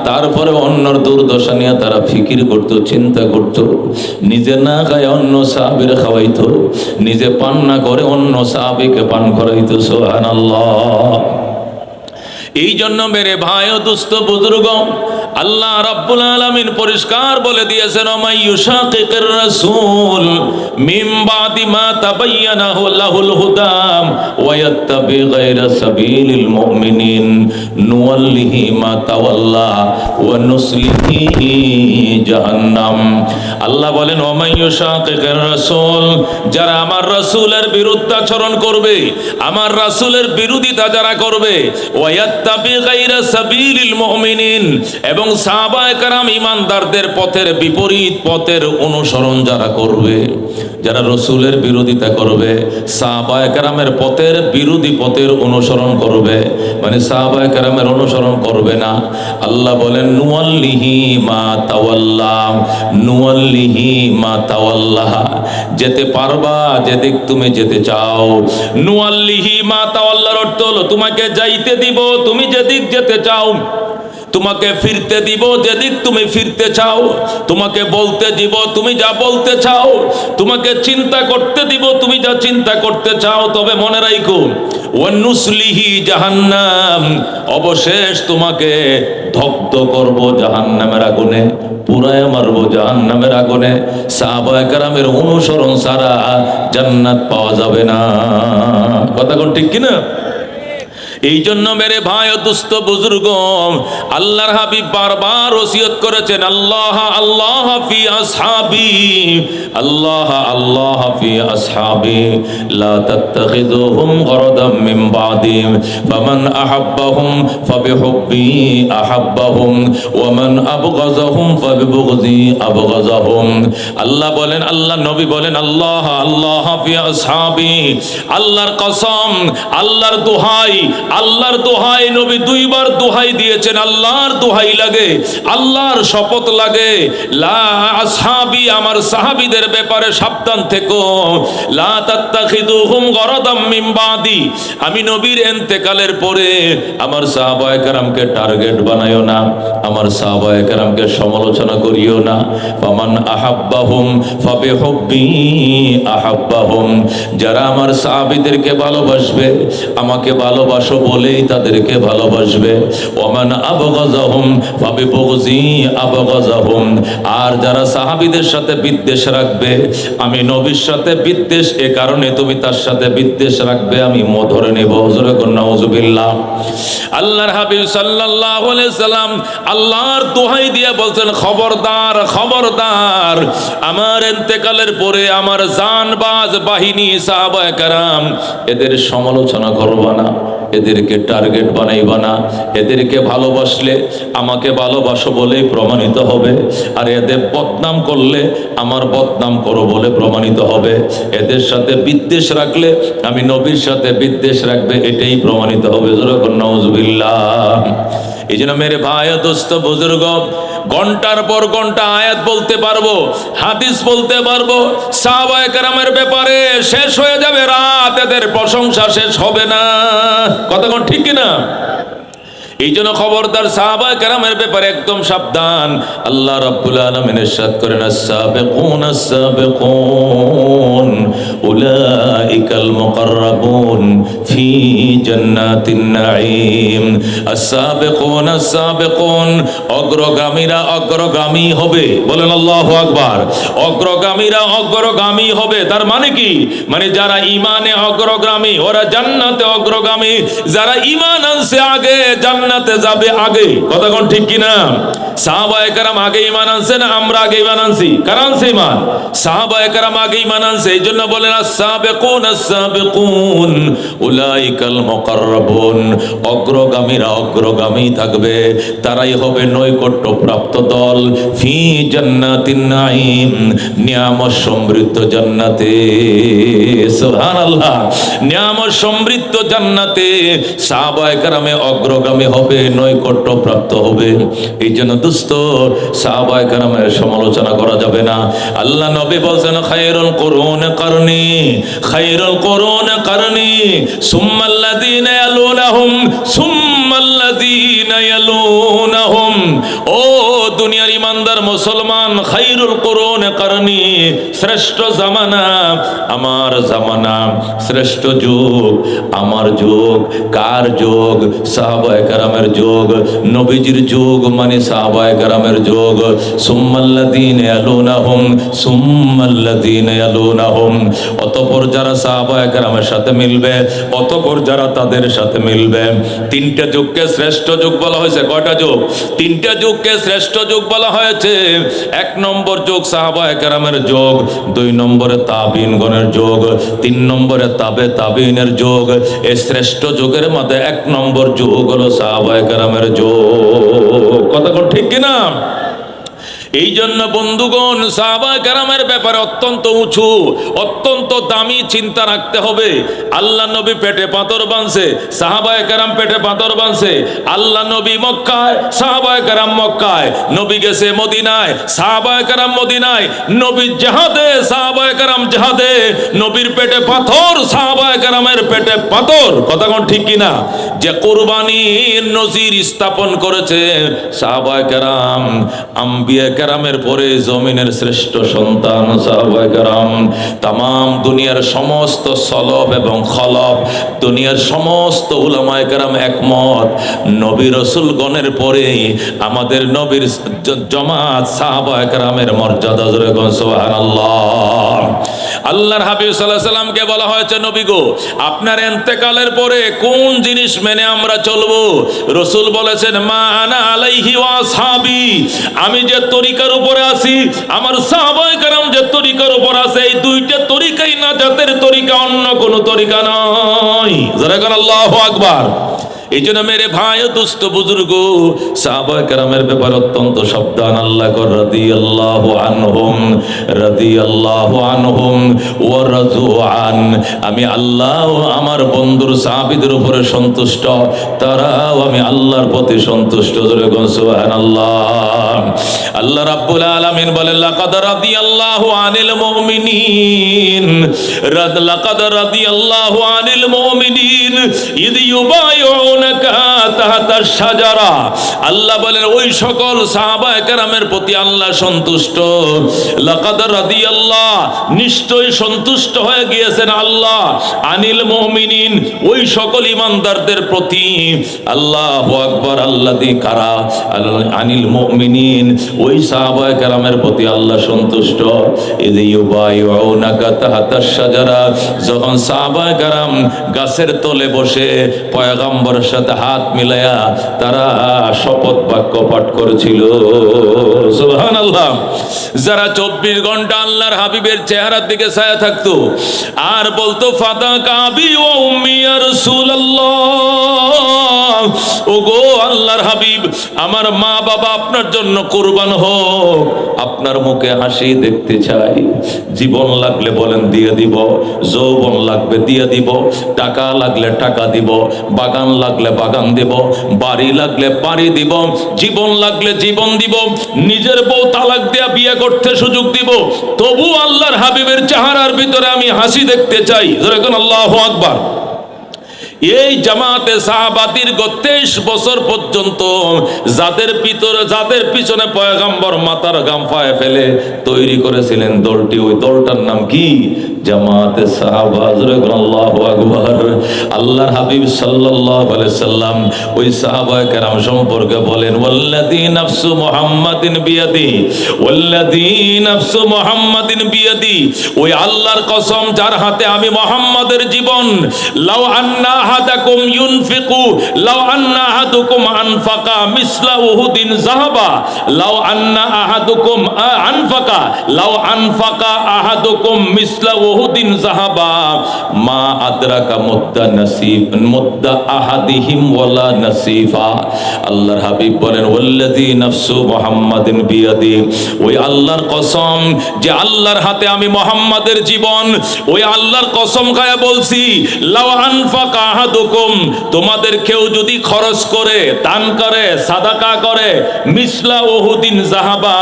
তারপরে অন্যর দুর্দশা নিয়ে তারা ফিকির করত, চিন্তা করত। নিজে না খায় অন্য সাহাবীরা খাওয়াইতো, নিজে পান না করে অন্য সাহাবীকে পান করাইতো। সুবহানাল্লাহ। এই জন্য মেরে ভাই ও দুস্থ বুজুর্গ, আল্লাহ রাব্বুল আলামিন পরিষ্কার বলে দিয়েছেন, ওমাই ইউশাকিকির রাসূল মিন বাদি মা তাবায়্যানা লাহুল হুদা ওয়া ইয়াত্তাবি গায়রা সাবিলিল মুমিনিন নুওয়াল্লিহি মা তাওয়াল্লা ওয়া নুসলিহি জাহান্নাম। আল্লাহ বলেন, ওমাই ইউশাকিকির রাসূল, যারা আমার রাসূলের বিরুদ্ধাচরণ করবে, আমার রাসূলের বিরোধিতা যারা করবে, ওয়া ইয়াত্তাবি গায়রা সাবিলিল মুমিনিন, এবং সাহাবায়ে কেরাম ঈমানদারদের পথের বিপরীত পথের অনুসরণ যারা করবে, যারা রাসূলের বিরোধিতা করবে, সাহাবায়ে কেরামের পথের বিরোধী পথের অনুসরণ করবে, মানে সাহাবায়ে কেরামের অনুসরণ করবে না, আল্লাহ বলেন নুওয়াল্লিহি মা তাওয়াল্লা, নুওয়াল্লিহি মা তাওয়াল্লা, যেতে পারবা যেদিক তুমি যেতে চাও। নুওয়াল্লিহি মা তাওয়াল্লার অর্থ হলো তোমাকে যাইতে দিব তুমি যেদিক যেতে চাও, তোমাকে ফিরতে দিব যেদিক তুমি ফিরতে চাও, তোমাকে বলতে দিব তুমি যা বলতে চাও, তোমাকে চিন্তা করতে দিব তুমি যা চিন্তা করতে চাও। তবে মনে রাখো, ওয়ানুসলিহি জাহান্নাম, অবশেষ তোমাকে দগ্ধ করব জাহান্নামের আগুনে, পুরায় মারব জাহান্নামের আগুনে। সাহাবায়ে কেরামের অনুসরণ ছাড়া জান্নাত পাওয়া যাবে না। কথা কোন ঠিক কিনা? এই জন্য মেরে ভাই ও দুস্থ বুজুর্গ, আল্লাহর হাবিব বারবার ওসিয়ত করেছেন, আল্লাহ আল্লাহ ফি আসহাবি, আল্লাহ আল্লাহ ফি আসহাবি, লা তাত্তাখিযুহুম গরাদাম মিন বাদি, ফামান আহাব্বাহুম ফাবিহুব্বি আহাব্বাহুম ওয়া মান আবগাযাহুম ফাবিবুগযি আবগাযাহুম। আল্লাহ বলেন, আল্লাহ নবী বলেন, আল্লাহ আল্লাহ ফি আসহাবি, আল্লাহর কসম, আল্লাহর দোহাই, আল্লাহর দোহাই। নবী 2 বার দোহাই দিয়েছেন, আল্লাহর দোহাই লাগে, আল্লাহর শপথ লাগে, লা আসহাবি, আমার সাহাবীদের ব্যাপারে সাবধান থেকো, লা তাত্তাখিযুহুম গরাদাম মিন বাদি, আমি নবীর ইন্তেকালের পরে আমার সাহাবায়ে কেরামকে টার্গেট বানাইও না, আমার সাহাবায়ে কেরামকে সমালোচনা করিও না। ফামান আহাব্বাহুম ফাবিহুব্বি আহাব্বাহুম, যারা আমার সাহাবীদেরকে ভালোবাসবে, আমাকে ভালোবাসো বলেই তাদেরকে ভালোবাসবে। ওমান আবগাযাহুম ফাবিবগযি আবগাযাহুম, আর যারা সাহাবীদের সাথে বিদ্বেষ রাখবে, আমি নবীর সাথে বিদ্বেষ এ কারণে তুমি তার সাথে বিদ্বেষ রাখবে, আমি ধরে নেব। হুজুরে কোন নাউজুবিল্লাহ। আল্লাহর হাবিব সাল্লাল্লাহু আলাইহি সাল্লাম আল্লাহর দোহাই দিয়ে বলছেন, খবরদার খবরদার, আমার ইন্তেকালের পরে আমার জানবাজ বাহিনী সাহাবায়ে কেরাম এদের সমালোচনা করবা না, এদেরকে টার্গেট বানাইবা না। এদেরকে ভালোবাসলে আমাকে ভালোবাসো বলেই প্রমাণিত হবে, আর এদের বদনাম করলে আমার বদনাম করো বলে প্রমাণিত হবে। এদের সাথে বিদ্বেষ রাখলে আমি নবীর সাথে বিদ্বেষ রাখবে, এটাই প্রমাণিত হবে। যখন নাউজুবিল্লাহ। এই জন্য মেরে ভাই দোস্ত বুজুর্গ, ঘন্টার পর ঘন্টা আয়াত বলতে পারবো, হাদিস বলতে পারবো, সাহাবায়ে কেরামের ব্যাপারে শেষ হয়ে যাবে রাত, এদের প্রশংসা শেষ হবে না। কথা কোন ঠিক কিনা? এই জন্য খবরদার সাহাবায়ে কেরামের ব্যাপারে একদম সাবধান। আল্লাহ রাব্বুল আলামিন ইরশাদ করেন, আস-সাবিকুন আস-সাবিকুন উলাইকাল মুকাররাবুন ফি জান্নাতিন নাঈম। আস-সাবিকুন আস-সাবিকুন, অগ্রগামীরা অগ্রগামী হবে। বলেন আল্লাহু আকবার। অগ্রগামীরা অগ্রগামী হবে, তার মানে কি? মানে যারা ঈমানে অগ্রগামী ওরা জান্নাতে অগ্রগামী, যারা ঈমান আনছে আগে জান্নাতে যাবে আগে। কথা কোন ঠিক কিনা? সাহাবায়ে কেরাম আগে ঈমান আনছে না আমরা আগে ঈমান আনছি? কারা আনছে ঈমান? সাহাবায়ে কেরাম আগে ঈমান আনছে। এই জন্য বলেন আস-সাবিকুন আস-সাবিকুন উলাইকাল মুকাররাবুন, অগ্রগামীরা অগ্রগামী থাকবে, তারাই হবে নৈকট্য প্রাপ্ত দল। ফি জান্নাতিন নাঈম, নিয়ামত সমৃদ্ধ জান্নাতে। সুবহানাল্লাহ। নিয়ামত সমৃদ্ধ জান্নাতে সাহাবায়ে কেরামে অগ্রগামী হবে, নৈকট্য প্রাপ্ত হবে। এই জন্য দোস্ত সাহাবায়ে কেরামের সমালোচনা করা যাবে না। আল্লাহ নবী বলছেন, খায়রুল কুরুন করনি, খায়রুল কুরুন করনি সুম্মাল্লাযীনা ইয়ালুনাহুম সুম্মাল্লাযীনা ইয়ালুনাহুম। ও দুনিয়ার ইমানদার মুসলমান, খায়রুল কুরুন করনি, শ্রেষ্ঠ জামানা আমার জামানা, শ্রেষ্ঠ যুগ আমার যুগ। কার যুগ? সাহাবায়ে কেরামের যুগ। নবীজির যুগ মানে সাহাবায়ে কেরামের যুগ। সুম্মাল্লাযীনা ইয়ালুনাহুম সুম্মাল্লাযীনা ইয়ালুনাহুম, অতঃপর যারা সাহাবায়ে কেরামের সাথে মিলবে, অতঃপর যারা তাদের সাথে মিলবে। তিনটা যুগকে শ্রেষ্ঠ যুগ বলা হয়েছে। কয়টা যুগ? তিনটা যুগকে শ্রেষ্ঠ যুগ বলা হয়েছে। এক নম্বর যুগ সাহাবায়ে কেরামের যুগ, দুই নম্বরে তাবিঈনগণের যুগ, তিন নম্বরে তাবে তাবিঈনের যুগ। এই শ্রেষ্ঠ যুগের মধ্যে এক নম্বর যুগ হলো সাহাবায়ে কেরামের যুগ। কথা কোন ঠিক কিনা? এই জন্য বন্ধুগণ সাহাবায়ে কেরামের ব্যাপারে অত্যন্ত উঁচু, অত্যন্ত দামি চিন্তা রাখতে হবে। আল্লাহ নবী পেটে পাথর বাঁধছে, সাহাবায়ে কেরাম পেটে পাথর বাঁধছে। আল্লাহ নবী মক্কায়, সাহাবায়ে কেরাম মক্কায়। নবী গেছে মদিনায়, সাহাবায়ে কেরাম মদিনায়। নবী জিহাদে, সাহাবায়ে কেরাম জিহাদে। নবীর পেটে পাথর, সাহাবায়ে কেরামের পেটে পাথর। কথা কোন ঠিক কিনা? যে কুরবানির নজির স্থাপন করেছে সাহাবায়ে কেরাম, আম্বিয়া কেরামের পরে জমিনের শ্রেষ্ঠ সন্তান সাহাবায়ে কেরাম। তামাম দুনিয়ার সমস্ত সলফ এবং খলফ, দুনিয়ার সমস্ত উলামায়ে কেরাম একমত, নবী রাসূলগণের পরে আমাদের নবীর জামাত সাহাবায়ে কেরামের মর্যাদা। জোরে বলুন সুবহানাল্লাহ। আল্লাহর হাবিব সাল্লাল্লাহু আলাইহি সাল্লামকে বলা হয়েছে, নবী গো, আপনার ইন্তেকালের পরে কোন জিনিস মেনে আমরা চলবো? রাসূল বলেছেন, মা আনা আলাইহি ওয়া আসহাবি, আমি যে তরিকার উপরে আছি, আমার সাহাবায়ে কেরাম যে তরিকার উপর আছে, এই দুইটা তরিকাই নাজাতের তরিকা, অন্য কোনো তরিকা নয়। যারা বলেন আল্লাহু আকবার। এই জন্য মেরে ভাই ও দুস্থ বুজুর্গ, সাহাবায়ে কেরামের ব্যাপারে অত্যন্ত সাবধান। আল্লাহ কর রাদিয়াল্লাহু আনহুম, রাদিয়াল্লাহু আনহুম ওয়া রাযু আন। আমি আল্লাহ আমার বন্ধুর সাহাবীদের উপরে সন্তুষ্ট, তারাও আমি আল্লাহর প্রতি সন্তুষ্ট। জোরে বলুন সুবহানাল্লাহ। আল্লাহ রাব্বুল আলামিন বলেন, লাকাদ রাদিয়াল্লাহু আনিল মুমিনিন, লাকাদ রাদিয়াল্লাহু আনিল মুমিনিন ইদ ইউবাইউনাকা তাহতা তাহতাশ শাজারা, আল্লাহ বলেন ওই সকল সাহাবায়ে কেরামের প্রতি আল্লাহ সন্তুষ্ট। লাকাদ রাদিয়াল্লাহ, নিশ্চয় সন্তুষ্ট হয়ে গিয়েছেন আল্লাহ, আনিল মুমিনিন, ওই সকল ইমানদারদের প্রতি। আল্লাহু আকবার। আল্লাযী কারা, আনিল মুমিনিন, ওই সাহাবায়ে কেরামের প্রতি আল্লাহ সন্তুষ্ট। ইযি ইউবাইউনাকা তাহতাশ শাজারা, যখন সাহাবায়ে কেরাম গাছের তলে বসে পয়গম্বরের সাথে হাত মিলায়া তারা শপথ বাক্য পাঠ করেছিল। সুবহানাল্লাহ। যারা 24 ঘন্টা আল্লাহর হাবিবের চেহারার দিকে ছায়া থাকতো আর বলতো ফাদাকা আবি ওয়া উম্মি ইয়া রাসূলুল্লাহ, ওগো আল্লাহর হাবিব, আমার মা বাবা আপনার জন্য কুরবান হোক, আপনার মুখে হাসি দেখতে চাই। জীবন লাগলে বলেন দিয়ে দিব, যৌবন লাগবে দিয়ে দিব, টাকা লাগলে টাকা দিব, বাগান লাগলে বাগান দিব, বাড়ি লাগলে বাড়ি দিব, জীবন লাগলে জীবন দিব, নিজের বউ তালাক দেয়া বিয়ে করতে সুযোগ দিব, তবু আল্লাহর হাবিবের চেহারার ভিতরে আমি হাসি দেখতে চাই। যেরকম আল্লাহু আকবার। এই জামাতে সাহাবা দীর্ঘ 23 বছর পর্যন্ত যাদের পিছনে পয়গম্বর মাথার ঘাম পায়ে ফেলে তৈরি করেছিলেন দলটি, ওই দলটার নাম কি? জামাতে সাহাবা। আল্লাহু আকবার। আল্লাহর হাবিব সাল্লাল্লাহু আলাইহি সাল্লাম ওই সাহাবায়ে কেরাম সম্পর্কে বলেন, ওয়াল্লাযী নাফসু মুহাম্মাদিন বিয়াদি, ওয়াল্লাযী নাফসু মুহাম্মাদিন বিয়াদি, ওই আল্লাহর কসম যার হাতে আমি মুহাম্মাদের জীবন, লাউ আন্না আহাদাকুম ইউনফিকু, লাউ আন্না আহাদুকুম আনফাকা মিসলা উহুদিন যাহাবা, লাউ আন্না আহাদুকুম আনফাকা, লাউ আনফাকা আহাদুকুম মিসলা উহুদিন যাহাবা মা আদরাকা মুদ্দা আহাদিহিম ওয়ালা নাসিফা। আল্লাহর হাবিব বলেন, ওয়াল্লাযী নাফসু মুহাম্মাদিন বিয়াদি, ওই আল্লাহর কসম যে আল্লাহর হাতে আমি মুহাম্মাদের জীবন, ওই আল্লাহর কসম খায়া বলছি, লাউ আনফাকা আহাদুকুম, তোমাদের কেউ যদি খরচ করে, দান করে, সাদাকা করে, মিসলা উহুদিন যাহাবা,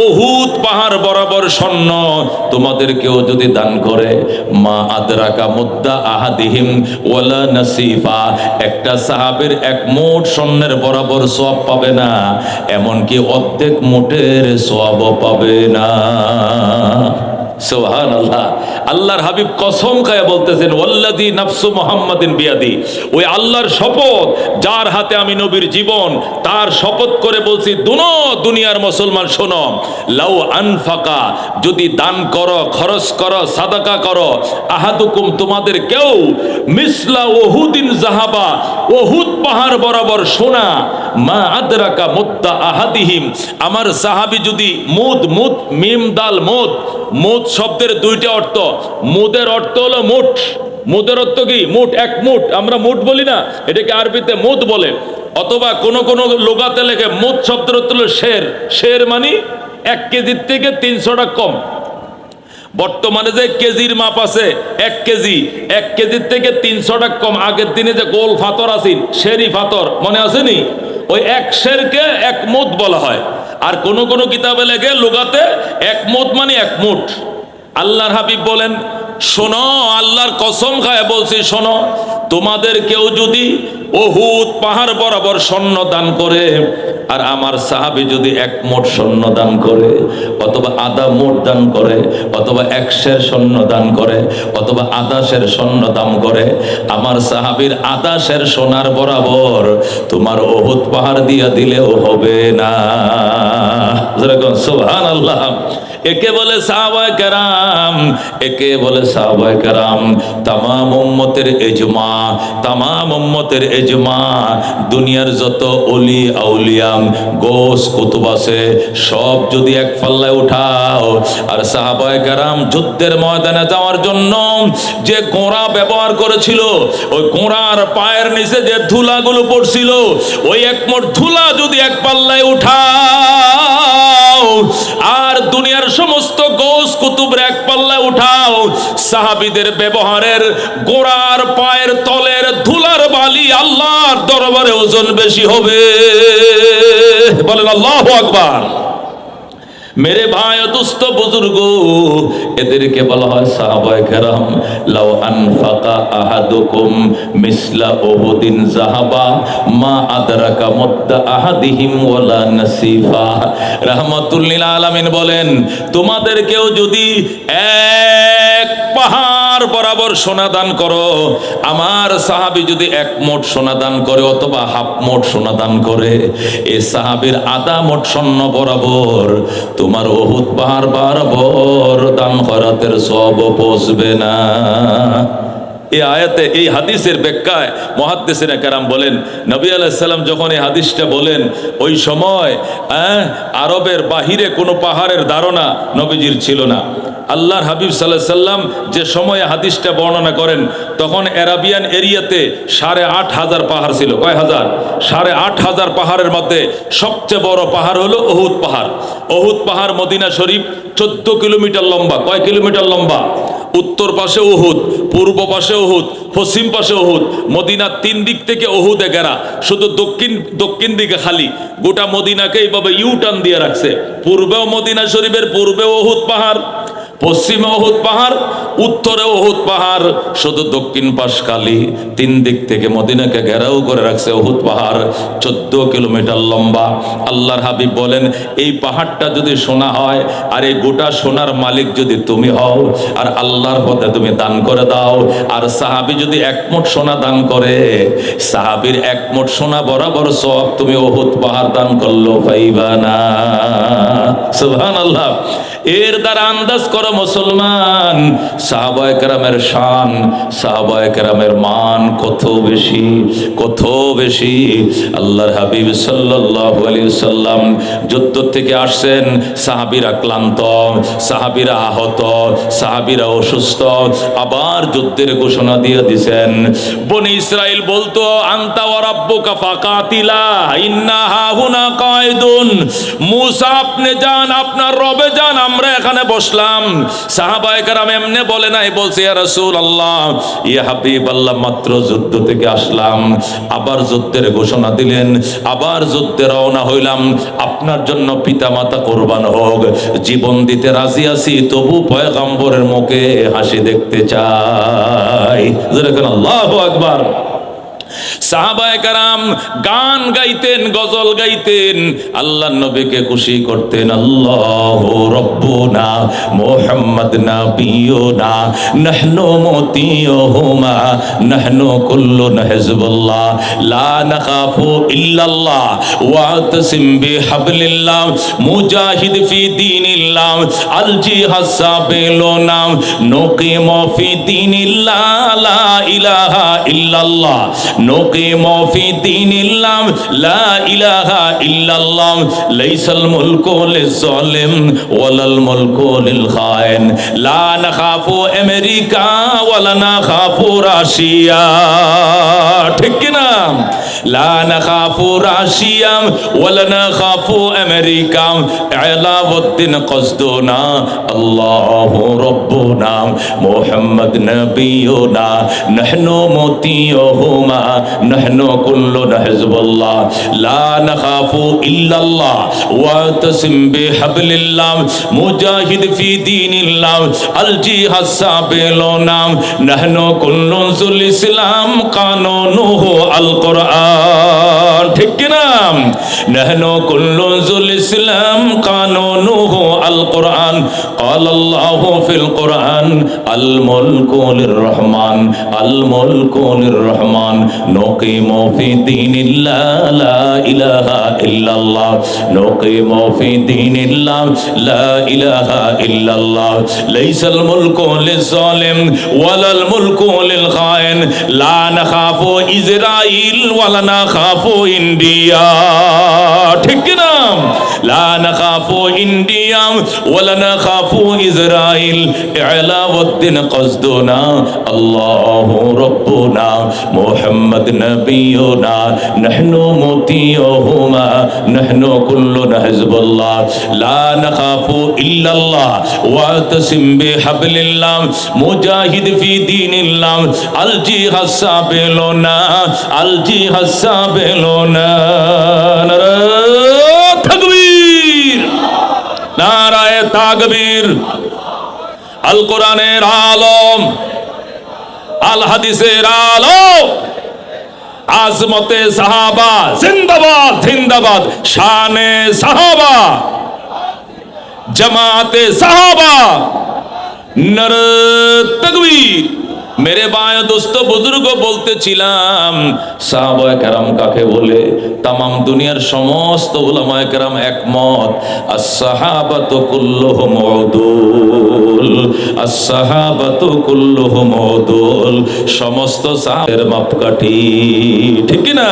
উহুদ পাহাড় বরাবর স্বর্ণ তোমাদের কেউ যদি দান করে, মা আদরাকা মুদ্দা আহাদিহিম ওয়ালা নাসিফা, একটা সাহাবের এক মুঠ স্বর্ণের বরাবর সওয়াব পাবে না, এমনকি অর্ধেক মুঠের সওয়াবও পাবে না। সুবহানাল্লাহ। আল্লাহর হাবিব কসম খায় বলতেছেন, ওয়াল্লাযী নাফসু মুহাম্মাদিন বিয়াদি, ওই আল্লাহর শপথ যার হাতে আমি নবীর জীবন, তার শপথ করে বলছি, দুনিয়ার মুসলমান শোনো, লাউ আনফাকা, যদি দান করো, খরচ করো, সাদাকা করো, আহাদুকুম, তোমাদের কেউ, মিসলা উহুদিন যাহাবা, উহুদ পাহাড় বরাবর সোনা, মা আদরাকা মুদ্দা আহাদিহিম, আমার সাহাবী যদি মুদ, মিম দাল মুদ, মুদ শব্দের দুইটা অর্থ, মুদের অর্থ হলো মুঠ, মুদের অর্থ কি? মুঠ, এক মুঠ, আমরা মুঠ বলি না, এটাকে আরবিতে মুদ বলে, অথবা কোন কোন লুগাতে লেখে মুদ শব্দের অর্থ হলো শের, শের মানে 1 কেজির থেকে 300 টাকা কম। বর্তমানে যে কেজির মাপ আছে, 1 কেজির থেকে 300 টাকা কম। আগের দিনে যে গোল ফাতর আছিল, শেরি ফাতর মনে আসেনি, ওই 1 শেরকে 1 মুদ বলা হয়। আর কোন কোন কিতাবে লেখে লুগাতে 1 মুদ মানে 1 মুঠ। আল্লাহর হাবিব বলেন, শোনো, আল্লাহর কসম খায় বলছি, শোনো, তোমাদের কেউ যদি উহুদ পাহাড় বরাবর স্বর্ণ দান করে, আর আমার সাহাবী যদি 1 মুঠ স্বর্ণ দান করে, অথবা আধা মুঠ দান করে, অথবা 1 সের স্বর্ণ দান করে, অথবা আধা সের স্বর্ণ দান করে, আমার সাহাবীর আধা সের সোনার বরাবর তোমার উহুদ পাহাড় দিয়া দিলেও হবে না। সুবহানাল্লাহ। একে বলে সাহাবায়ে কেরাম, একে বলে সাহাবায়ে কেরাম। তামাম উম্মতের ইজমা, তামাম উম্মতের ইজমা। দুনিয়ার যত ওলি আউলিয়া, গোস কুতুব আছে, সব যদি এক পাল্লায় উঠাও, আর সাহাবায়ে কেরাম যুদ্ধের ময়দানে যাওয়ার জন্য যে ঘোড়া ব্যবহার করেছিল, ওই ঘোড়ার পায়ের নিচে যে ধুলাগুলো পড়ছিল, ওই 1 মুঠ ধুলা যদি এক পাল্লায় উঠাও, আর দুনিয়ার সমস্ত গোস কুতুবের এক পাল্লায় উঠাও, সাহাবীদের ব্যবহারের গোড়ার পায়ের তলের ধুলার বালি আল্লাহর দরবারে ওজন বেশি হবে। বলেন আল্লাহু আকবার। मेरे भाई दोस्त बुजुर्ग, এদেরকে বলা হয় সাহাবায়ে কেরাম। লাউ আনফাকা আহাদুকুম মিসলা উহুদিন যাহাবা মা আদরাকা মুদ্দা আহাদিহিম ওয়ালা নাসিফা। রাহমাতুল লিল আলামিন বলেন, তোমাদের কেউ যদি এক পাহাড় বরাবর সোনা দান করো, আমার সাহাবী যদি এক মোট সোনা দান করে অথবা হাফ মোট সোনা দান করে, এই সাহাবীর আধা মোট স্বর্ণ বরাবর তোমার উহুদ পাহাড় বরাবর দান খয়রাতের সওয়াব পৌঁছবে না। এই আয়াতে, এই হাদিসের ব্যাখ্যায় মুহাদ্দিসিনে কেরাম বলেন, নবী আলাইহিস সালাম যখন এই হাদিসটা বলেন, ওই সময় আরবের বাহিরে কোনো পাহাড়ের ধারণা নবীজির ছিল না। আল্লাহর হাবিব সাল্লাল্লাহু আলাইহি সাল্লাম যে সময়ে হাদিসটা বর্ণনা করেন, তখন আরাবিয়ান এরিয়াতে 8,500 পাহাড় ছিল। কয় হাজার? 8,500 পাহাড়ের মধ্যে সবচেয়ে বড় পাহাড় হলো উহুদ পাহাড়। উহুদ পাহাড় মদিনা শরীফ 14 কিলোমিটার লম্বা। কয় কিলোমিটার লম্বা? উত্তর পাশে উহুদ, পূর্ব পাশে উহুদ, পশ্চিম পাশে উহুদ। মদিনার 3 দিক থেকে উহুদে ঘেরা, শুধু দক্ষিণ দিকে খালি। গোটা মদিনাকে এইভাবে ইউটার্ন দিয়ে রাখছে। পূর্বেও মদিনা শরীফের পূর্বেও উহুদ পাহাড়, পশ্চিমে উহুদ পাহাড়, উত্তরে উহুদ পাহাড়, শুধু দক্ষিণ পাশ খালি। 3 দিক থেকে মদিনাকে ঘেরাও করে রাখছে উহুদ পাহাড়, 14 কিলোমিটার লম্বা। আল্লাহর হাবিব বলেন, এই পাহাড়টা যদি সোনা হয়, আর এই গোটা সোনার মালিক যদি তুমি হও, আর আল্লাহর পথে তুমি দান করে দাও, আর সাহাবী যদি এক মুঠ সোনা দান করে, সাহাবীর এক মুঠ সোনা বরাবর সওয়াব তুমি উহুদ পাহাড় দান করলো পাইবা না। সুবহানাল্লাহ। এর দ্বারা আন্দাজ করো মুসলমান, সাহাবায়ে কেরামের শান, সাহাবায়ে কেরামের মান কত বেশি, কত বেশি। আল্লাহর হাবিব সাল্লাল্লাহু আলাইহি ওয়াসাল্লাম যুদ্ধ থেকে আসছেন, সাহাবীরা ক্লান্ত, সাহাবীরা আহত, সাহাবীরা অসুস্থ, আবার যুদ্ধের ঘোষণা দিয়ে দিয়েছেন। বনি ইসরাইল বলতো, আনতা ওয়া রাব্বুকা ফাকাতিলা ইন্না হাহুনা কায়দুন। মুসা আপনি যান, আপনার রবে যান, আমরা এখানে বসলাম। সাহাবায়ে কেরাম এমনি বলে নাই, বলছে ইয়া রাসূলুল্লাহ, ইয়া হাবিবাল্লাহ, মাত্র যুদ্ধ থেকে আসলাম, আবার যুদ্ধের ঘোষণা দিলেন, আবার যুদ্ধে রওনা হইলাম, আপনার জন্য পিতামাতা কুরবান হোক, জীবন দিতে রাজি আছি, তবু পয়গম্বরের মুখে হাসি দেখতে চাই। যেরকম আল্লাহু আকবার। সাহাবায়ে কেরাম গান গাইতেন, গজল গাইতেন, আল্লাহর নবীকে খুশি করতেন। আল্লাহু রাব্বুনা মুহাম্মদ নাবিয়ুনা নাহনু মুতিয়ুহুমা নাহনু কুল্লুনা হিজবুল্লাহ লা নাখাফু ইল্লাল্লাহ ওয়াতাসিম বিহাবলিল্লাহ মুজাহিদ ফি দীনিল্লাহ আল জিহাদ সাবিলুনা নুকিমু ফি দীনিল্লাহ লা ইলাহা ইল্লাল্লাহ নুকিমু ফি দীনিল্লাহ লা ইলাহা ইল্লাল্লাহ লাইসাল মুলকু লিজ-জালিম ওয়ালাল মুলকু লিল খায়েন লা নাখাফু আমেরিকা ওয়ালা নাখাফু রাশিয়া। ঠিক কি না? লা নাখাফু রাশিয়া ওয়ালা নাখাফু আমেরিকা আলাউদ্দিন কসদুনা আল্লাহু রাব্বুনা মুহাম্মদ নাবিয়ুনা নাহনু মুতিয়ুহুমা নাহনু কুল্লুনা হিজবুল্লাহ লা নাখাফু ইল্লাল্লাহ ওয়াতাসিম বিহাবলিল্লাহ মুজাহিদ ফি দীনিল্লাহ আল জিহাদ সাবিলুনা নাহনু কুল্লুল ইসলাম কানুনুহু আল কোরআন। ঠিক কি না? নাহনু কুল্লুল ইসলাম কানুনুহু আল কোরআন قال الله في القرآن الملك للرحمن الملك للرحمن نقيم في دين الله لا إله إلا الله نقيم في دين الله لا إله إلا الله ليس الملك للظالم ولا الملك للخائن لا نخاف إسرائيل ولا نخاف إنديا। ঠিক না? لا نخاف إنديا ولا نخاف إسرائيل علاوالدين قصدنا الله ربنا محمد نبينا نحن مطيعهما نحن كلنا حزب الله لا نخاف إلا الله واعتصم بحبل الله مجاهد في دين الله الجهاد سابلنا الجهاد سابلنا। تكبير! নারায়ে তাকবীর। আল কোরআনের আলম, আল হাদিসের আলম, আজমতে সাহাবা জিন্দাবাদ জিন্দাবাদ, শানে সাহাবা, জামাতে সাহাবা, নারে তাকবীর। মেরে ভাই দোস্ত বুজুর্গ বলতেছিলাম সাহাবায়ে কেরাম কাকে বলে? তামাম দুনিয়ার সমস্ত উলামায়ে কেরাম একমত, আস-সাহাবাতু কুল্লুহুম উদুল, আস-সাহাবাতু কুল্লুহুম উদুল, সমস্ত সাহাবের মাপকাঠি, ঠিক কি না?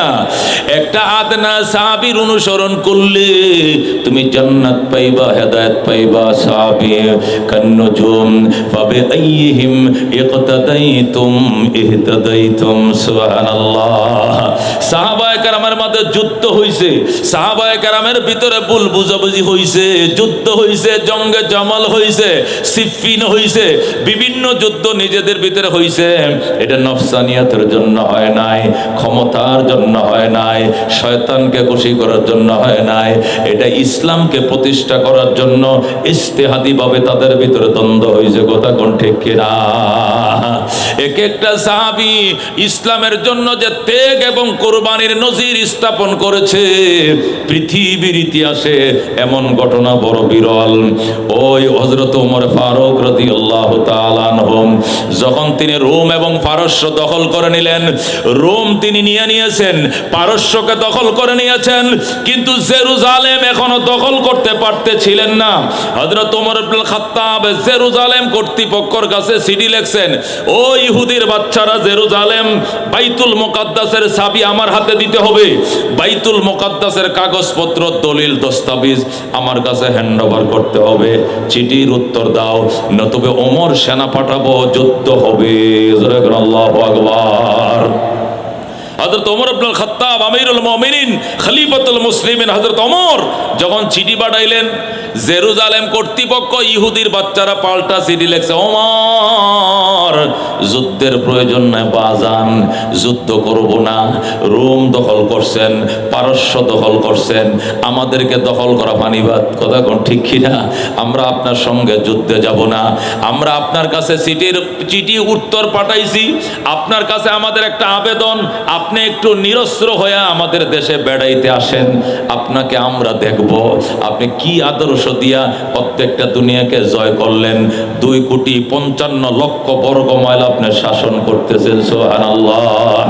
একটা আদনা সাহাবীর অনুসরণ করলে তুমি জান্নাত পাইবা, হেদায়েত পাইবা। সাহাবী কান্নুজুম ফাবি আইয়িহিম ইকতাদাইতুম ইহতাদাইতুম। সুবহানাল্লাহ। সাহাবায়ে কেরামের মধ্যে যুদ্ধ হইছে, সাহাবায়ে কেরামের ভিতরে ভুল বুঝাবুঝি হইছে, যুদ্ধ হইছে, জঙ্গে জামাল হইছে, সিফফিন হইছে, বিভিন্ন যুদ্ধ নিজেদের ভিতরে হইছে। এটা নফসানিয়াতের জন্য হয় নাই, ক্ষমতার জন্য হয় নাই, শয়তানকে খুশি করার জন্য হয় নাই, এটা ইসলামকে প্রতিষ্ঠা করার জন্য ইজতিহাদি ভাবে তাদের ভিতরে দ্বন্দ্ব হইছে। কথা কোন ঠিক কিনা? এক একটা সাহাবী ইসলামের জন্য যে ত্যাগ এবং কোরবানির নজির স্থাপন করেছে, পৃথিবীর ইতিহাসে এমন ঘটনা বড় বিরল। ওই হযরত ওমর ফারুক রাদিয়াল্লাহু তাআলা আনহু যখন তিনি রোম এবং পারস্য দখল করে নিলেন, রোম তিনি নিয়েছেন, পারস্যকে দখল করে নিয়েছেন, কিন্তু জেরুজালেম এখনো দখল করতে পারতেছিলেন না। হযরত ওমর ইবনে খাত্তাব জেরুজালেম কর্তৃপক্ষের কাছে চিঠি লিখছেন, ও ইহুদির বাচ্চারা, জেরুজালেম বাইতুল মুকাদ্দাসের চাবি আমার হাতে দিতে হবে, বাইতুল মুকাদ্দাসের কাগজপত্র, দলিল, দস্তাবিজ আমার কাছে হ্যান্ডওভার করতে হবে। চিঠির উত্তর দাও, নতুবা ওমর সেনা পাঠাবো, যুদ্ধ হবে। আল্লাহু আকবার। হযরত ওমর ইবনে খাত্তাব আমিরুল মুমিনিন, খলিফাতুল মুসলিমিন হযরত ওমর যখন চিঠি পাঠাইলেন, জেরুজালেম কর্তৃপক্ষ ইহুদির বাচ্চারা পাল্টা চিঠি লিখছে, ওমর যুদ্ধের প্রয়োজন নাই বাজান, যুদ্ধ করব না। রোম দখল করছেন, পারস্য দখল করছেন, আমাদেরকে দখল করা ফানিবাদ। কথা কোন ঠিক কিনা? আমরা আপনার সঙ্গে যুদ্ধে যাব না। আমরা আপনার কাছে চিঠি উত্তর পাঠাইছি, আপনার কাছে আমাদের একটা আবেদন, আপনি একটু নিরস্ত্র হয়ে আমাদের দেশে বেড়াইতে আসেন, আপনাকে আমরা দেখব আপনি কি আদর্শ দিয়া প্রত্যেকটা দুনিয়াকে জয় করলেন। 2,55,00,000 বর্গ মাইল আপনি শাসন করতেছেন। সুবহানাল্লাহ।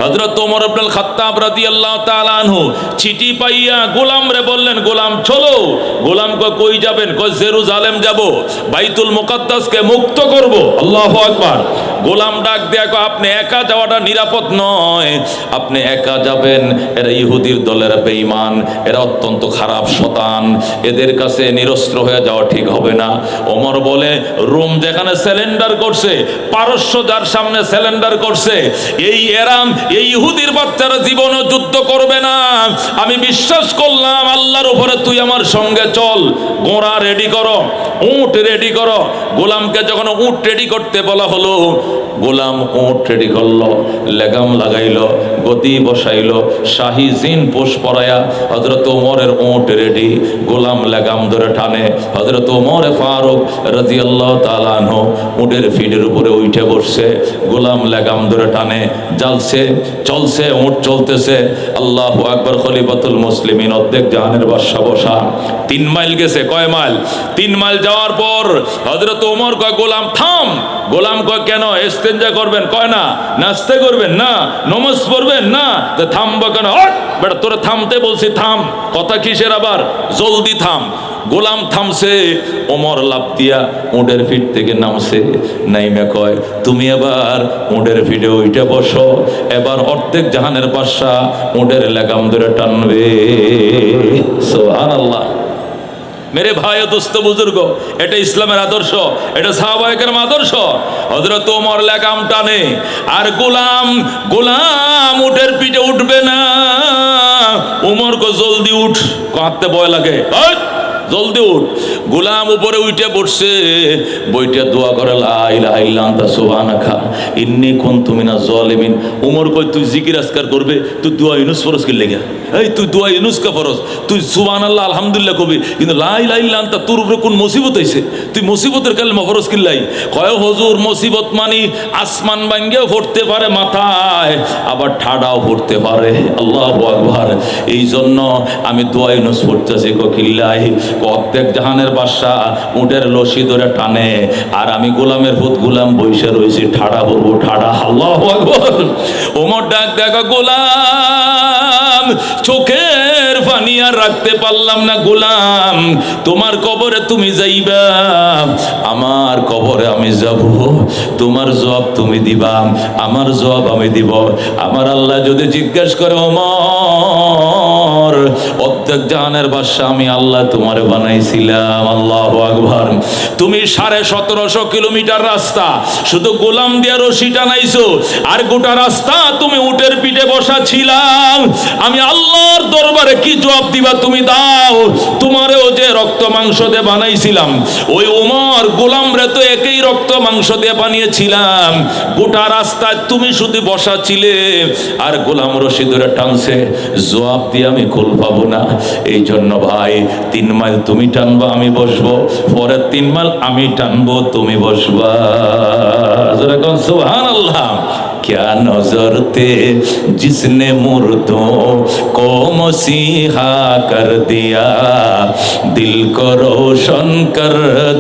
হযরত ওমর ইবনে খাত্তাব রাদিয়াল্লাহু তাআলা আনহু চিঠি পাইয়া গোলামরে বললেন, গোলাম চলো। গোলাম কই যাবেন? কই জেরুজালেম যাব, বাইতুল মুকাদ্দাসকে মুক্ত করব। আল্লাহু আকবার। গোলাম ডাক দেয়া কয়, আপনি একা যাওয়াটা নিরাপদ নয়, আপনি একা যাবেন, এরা ইহুদির দলের বেঈমান, এরা অত্যন্ত খারাপ শয়তান, এদের কাছে নিরস্ত্র হয়ে যাওয়া ঠিক হবে না। ওমর বলে, রোম যেখানে স্যালেন্ডার করছে, পারস্য যার সামনে স্যালেন্ডার করছে, এই ইহুদির বাচ্চারা জীবনও যুদ্ধ করবে না। আমি বিশ্বাস করলাম আল্লাহর উপরে, তুই আমার সঙ্গে চল। ঘোড়া রেডি করো, উট রেডি করো। গোলামকে যখন উট রেডি করতে বলা হলো, গোলাম উট রেডি করলো, লেগাম লাগাইলো, গদি বসাইলো, শাহী জিন পোষ পরায়া হযরত ওমরের উট রেডি, গোলাম লেগাম ধরে টানে। হযরত ওমর ফারুক রাদিয়াল্লাহু তাআলা আনহু উটের ফিডের উপরে উঠে বসছে, গোলাম লেগাম ধরে টানে, জ্বালছে, চলছে, উট চলতেছে। আল্লাহু আকবার। খলিফাতুল মুসলিমিন অর্ধেক জাহানের বাদশা বসা। 3 মাইল গেছে। কয় মাইল? 3 মাইল যাওয়ার পর হযরত ওমর কয়, গোলাম থাম। গোলাম কয়, কেন? ইস্তেঞ্জা করবেন? কয় না। নাস্তে করবেন? না। নমাজ পড়বেন? না। তো থামবা কেন? বেটা তোরা থামতে বলছি, থাম। কথা কিসের আবার? জলদি থাম। গোলাম থামছে, ওমর লাফ দিয়া উটের ফিট থেকে নামছে, নাইমা কয়, তুমি এবার উটের ফিটে ওইটা বসো, এবার অর্ধেক জাহানের বাদশা উটের লাগাম ধরে টানবে। সুবহানাল্লাহ। মেরে ভাই ও দোস্ত বুজুর্গ, এটা ইসলামের আদর্শ, এটা সাহাবায়ে কেরাম আদর্শ। হযরত ওমর লাগাম টানে, আর গোলাম উটের পিঠে উঠবে না। ওমর কো জলদি উঠ, কাঁদতে ভয় লাগে, জলদি উঠ। গোলাম উপরে উঠে পড়ছে, বইটা দোয়া করে লা ইলাহা ইল্লা আনতা সুবহানাকা ইন্নী কুনতু মিনাজ জালিমিন। ওমর কই তুই জিকির আজকার করবে, তুই দোয়া ইউনুস ফরজ কি লাগা? এই তুই দোয়া ইউনুস কা ফরজ, তুই সুবহানাল্লাহ আলহামদুলিল্লাহ কবি, কিন্তু লা ইলাহা ইল্লা আনতা তোর উপরে কোন মুসিবত হইছে, তুই মুসিবতের কালেমা ফরজ কিল্লাই? কয় হুজুর মুসিবত মানি আসমান ভাঙ্গেও পড়তে পারে মাথায়, আবার ঠাডাও পড়তে পারে। আল্লাহু আকবার। এই জন্য আমি দোয়া ইউনুস পড়তেছি। কিল্লাই অর্ধেক জাহানের বাদশা উটের লসি ধরে টানে, আর আমি গোলামের ভূত গোলাম বইসে রয়েছি, ঠাডা পড়বো ঠাডা। আল্লাহু আকবার। ওমর ডাক দেখা, গোলাম চোখের পানি আর রাখতে পারলাম না, গোলাম তোমার কবরে তুমি যাইবা, আমার কবরে আমি যাব, তোমার জবাব তুমি দিবা, আমার জবাব আমি দিব। আমার আল্লাহ যদি জিজ্ঞাসা করে, ওমর অর্ধেক জাহানের বাদশা আমি আল্লাহ তোমার বানাইছিলাম। আল্লাহু আকবার। তুমি 1750 কিলোমিটার রাস্তা শুধু গোলাম দিয়ে রশি টানাইছো, আর গোটা রাস্তা তুমি উটের পিঠে বসা ছিলাম। আমি আল্লাহর দরবারে কি জবাব দিবা তুমি দাও। তোমারেও যে রক্ত মাংস দিয়ে বানাইছিলাম, ওই ওমর গোলাম রে তো একই রক্ত মাংস দিয়ে বানিয়েছিলাম। গোটা রাস্তায় তুমি শুধু বসা ছিলে, আর গোলাম রশি ধরে টানছে, জবাব দিয়ে আমি কুল পাবো না। এই জন্য ভাই 3 মাইল তুমি টানবা, আমি বসবো, পরের 3 মাইল আমি টানবো, তুমি বসবা। যেরকম সুবহানাল্লাহ। क्या नजर थे जिसने मुर्दों को मसीहा कर दिया, दिल को रोशन कर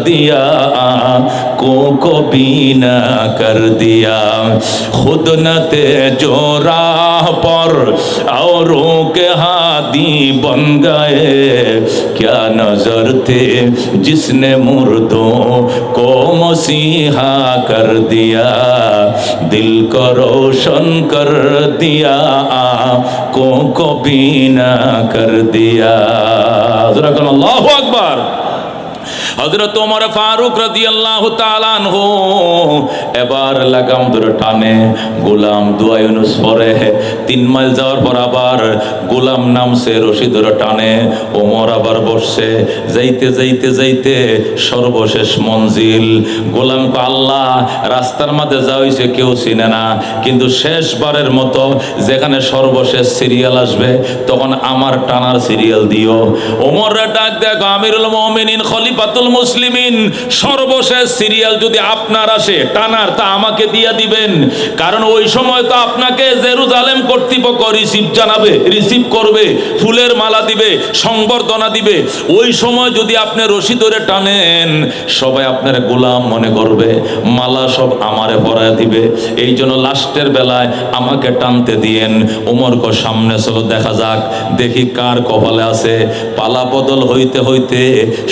दिया, आँखों को बीना कर दिया, खुद न थे जो राह पर औरों के हादी बन गए, क्या नजर थे जिसने मुर्दों को मसीहा कर दिया, दिल को रोशन कर दिया, आँखों को बीना कर दिया। अल्लाहु अकबर। হযরত ওমর ফারুক রাদিয়াল্লাহু তাআলা আনহু এবার লাগাম ধরে টানে, গোলাম দোয়া ইউনুস পড়ে। 3 মাইল যাওয়ার পর আবার গোলাম নামছে, রশি ধরে টানে, ওমর আবার বসছে। যাইতে যাইতে যাইতে সর্বশেষ মঞ্জিল। গোলাম কো আল্লাহ, রাস্তার মাঝে যা হইছে কেউ চিনে না, কিন্তু শেষবারের মতো যেখানে সর্বশেষ সিরিয়াল আসবে তখন আমার টানার সিরিয়াল দিও। ওমর ডাক দেখ, আমিরুল মুমিনিন খলিফাতুল মুসলিমিন, সর্বশেষ সিরিয়াল যদি আপনার আসে টানার, তা আমাকে দিয়ে দিবেন, কারণ ওই সময় তো আপনাকে জেরুজালেম কর্তৃপক্ষ রিসিভ করবে, ফুলের মালা দিবে, সংবর্ধনা দিবে। ওই সময় যদি আপনি রশি ধরে টানেন, সবাই আপনার গোলাম মনে করবে, মালা সব আমারে পরায় দিবে। এই জন্য লাস্টের বেলায় আমাকে টানতে দিয়েন। ওমর কো সামনে চলো, দেখা যাক, দেখি কার কপালে আছে। পালা বদল হইতে হইতে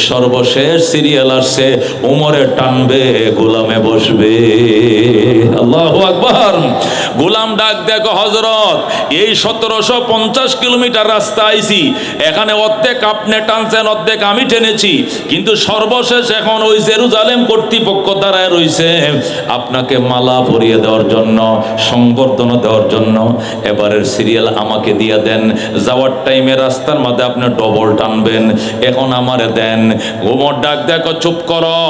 সর্বশেষ সিরিয়াল আসছে, ওমরে টানবে, গোলামে বসবে। আল্লাহু আকবার। গোলাম ডাক দেখো, হযরত এই 1750 কিলোমিটার রাস্তা আইছি, এখানে অর্ধেক আপনি টানছেন, অর্ধেক আমি টেনেছি, কিন্তু সর্বশেষ এখন ওই জেরুজালেম কর্তৃপক্ষ দাঁড়ায় রইছে আপনাকে মালা পরিয়ে দেওয়ার জন্য, সংবর্ধনা দেওয়ার জন্য। এবারের সিরিয়াল আমাকে দিয়ে দেন। যাওয়ার টাইমে রাস্তার মধ্যে আপনি ডবল টানবেন, এখন আমারে দেন। ওমর ডাক দেখো, চুপ করো,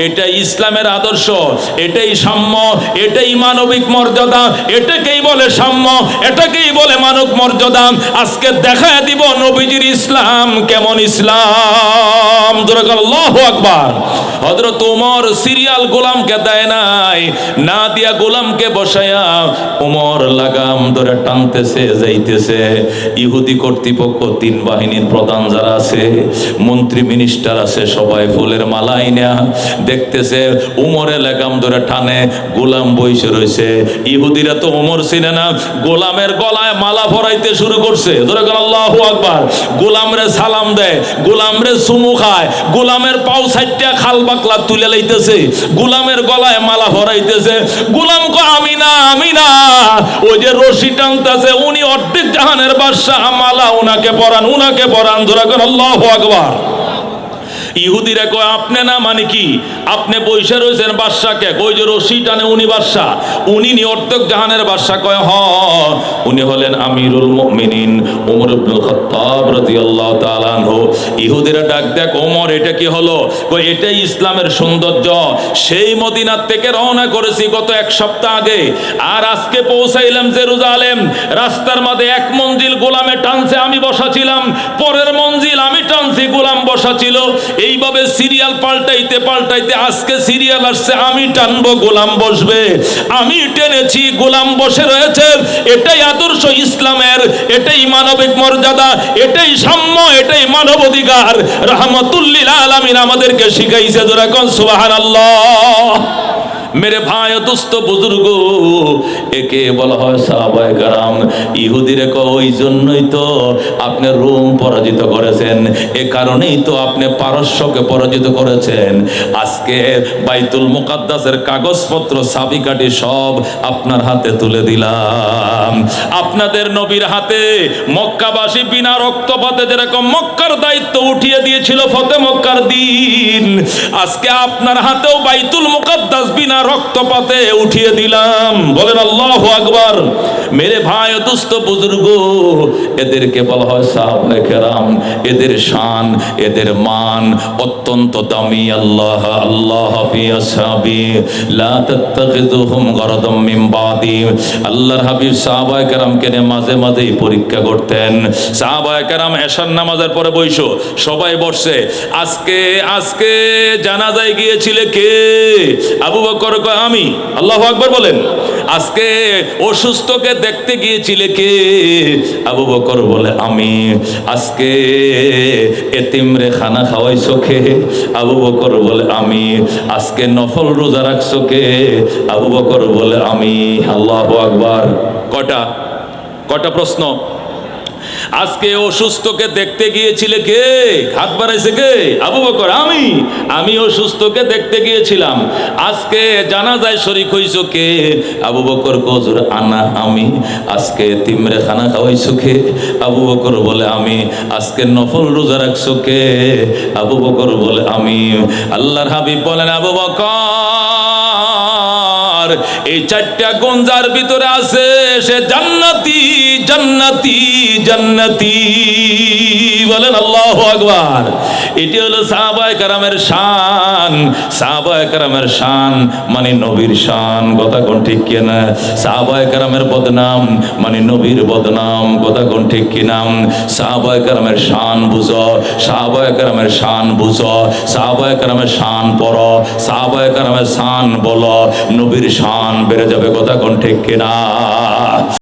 এটাই ইসলামের আদর্শ, এটাই সাম্য, এটাই মানবিক মর্যাদা, এটাকেই বলে সাম্য, এটাকেই বলে মানব মর্যাদা। আজকে দেখায় দিব নবীজির ইসলাম কেমন ইসলাম। আল্লাহু আকবার। হযরত ওমর সিরিয়াল গোলামকে দেয় নাই, না দিয়া গোলামকে বসায়া ওমর লাগাম ধরে টানতেছে, যাইতেছে। ইহুদি কর্তৃপক্ষ, 3 বাহিনীর প্রধান যারা আছে, মন্ত্রী মিনিস্টার আছে, সবাই ফুলের মালা আইনা দেখতেছে ওমরে লাগাম ধরে টানে, গোলাম বইসে রয়েছে। ইহুদিরা তো ওমর চিনে না, গোলামের গলায় মালা পরাইতে শুরু করছে। আল্লাহু আকবার। গোলামরে সালাম দেয়, গোলামরে চুমু খায়, গোলামের পাও সাইডটা খাল বাকলা তুলে লাইতেছে, গোলামের গলায় মালা পরাইতেছে। গোলাম কো আমি না, আমি না, ওই যে রশি টানতেছে উনি অর্ধেক জাহানের বাদশা, মালা উনাকে পরান, উনাকে পরান। আল্লাহু আকবার। ইহুদিরা কয় আপনি না মানে কি, আপনি বৈশা রয়েছেন বাদশাকে, ওই যে রশি টানে উনি বাদশা, উনি নিয়র্তক জাহানের বাদশা? কয় হ, উনি হলেন আমিরুল মুমিনিন ওমর ইবনুল খাত্তাব রাদিয়াল্লাহু তাআলা আনহু। ইহুদিরা ডাক দেখ, ওমর এটা কি হলো? কই এটাই ইসলামের সৌন্দর্য। সেই মদিনার থেকে রওনা করেছি গত এক সপ্তাহ আগে, আর আজকে পৌঁছাইলাম জেরুজালেম। রাস্তার মাঝে এক মঞ্জিল গোলামে টানছে, আমি বসা ছিলাম, পরের মঞ্জিল আমি টানছি, গোলাম বসা ছিল। এইভাবে সিরিয়াল পাল্টাইতে পাল্টাইতে আজকে সিরিয়াল আসছে, আমি টানবো গোলাম বসবে, আমি টেনেছি গোলাম বসে রয়েছে। এটাই আদর্শ ইসলামের, এটাই মানবিক মর্যাদা, এটাই সাম্য, এটাই মানব অধিকার। রাহমাতুল লিল আলামিন আমাদেরকে শিখাইছে। যারা কোন সুবহানাল্লাহ। মেরে ভাই দোস্ত বুজুর্গ, একে বলা হয় সাহাবায়ে কেরাম। ইহুদিরা কয় ওই জন্যই তো আপনি রোম পরাজিত করেছেন, এ কারণেই তো আপনি পারস্যকে পরাজিত করেছেন। আজকে বাইতুল মুকাদ্দাসের কাগজপত্র চাবিকাঠি সব আপনার হাতে তুলে দিলাম। আপনাদের নবীর হাতে মক্কাবাসী বিনা রক্তপাতে যেরকম মক্কার দায়িত্ব উঠিয়ে দিয়েছিল ফতে মক্কার দিন, আজকে আপনার হাতেও বাইতুল মুকাদ্দাস বিনা রক্তপাতে উঠিয়ে দিলাম। বলেন আল্লাহু আকবার। মেরে ভাই দোস্ত বুজুর্গ, এদেরকে বলা হয় সাহাবায়ে কেরাম। এদের শান, এদের মান অত্যন্ত দামি। আল্লাহ আল্লাহ ফি আসহাবি লা তাত্তাখিযুহুম গরাদাম মিন বাদি। আল্লাহর হাবিব সাহাবায়ে কেরামকে নিয়ে মাঝে মাঝেই পরীক্ষা করতেন। সাহাবায়ে কেরাম এশার নামাজের পরে বইসো, সবাই বসছে। আজকে আজকে জানাজায় গিয়েছিলে কে? আবু বকর কয় আমি। আল্লাহু আকবার বলেন। আজকে অসুস্থকে দেখতে গিয়েছিলে কে? আবু বকর বলে আমি। আজকে এতিমরে খানা খাওয়াইছো কে? আবু বকর বলে আমি। আজকে নফল রোজা রাখছো কে? আবু বকর বলে আমি। আল্লাহু আকবার। কটা প্রশ্ন? আজকে অসুস্থকে দেখতে গিয়েছিলে কে? হাত বাড়াইছে কে? আবু বকর আমি অসুস্থকে দেখতে গিয়েছিলাম। আজকে জানাজায় শরীক হইছো কে? আবু বকর হুজুর আমি। আজকে তিমরে খানা খাওয়াইছো কে? আবু বকর বলে আমি। আজকে নফল রোজা রাখছো কে? আবু বকর বলে আমি। আল্লাহর হাবিব বলেন আবু বকর, এই চারটা গুঞ্জার ভিতরে আছে সে জান্নাতি জান্নাতি জান্নাতি। বলেন আল্লাহু আকবার। এটি হলো সাহাবায়ে কেরামের শান। সাহাবায়ে কেরামের শান মানে নবীর শান। কথা কোন ঠিক কিনা? সাহাবায়ে কেরামের বদনাম মানে নবীর বদনাম। কথা কোন ঠিক কিনা? সাহাবায়ে কেরামের শান বুঝো, সাহাবায়ে কেরামের শান বুঝো, সাহাবায়ে কেরামের শান পড়ো, সাহাবায়ে কেরামের শান বলো, নবীর শান বেড়ে যাবে। কথা কোন ঠিক কিনা?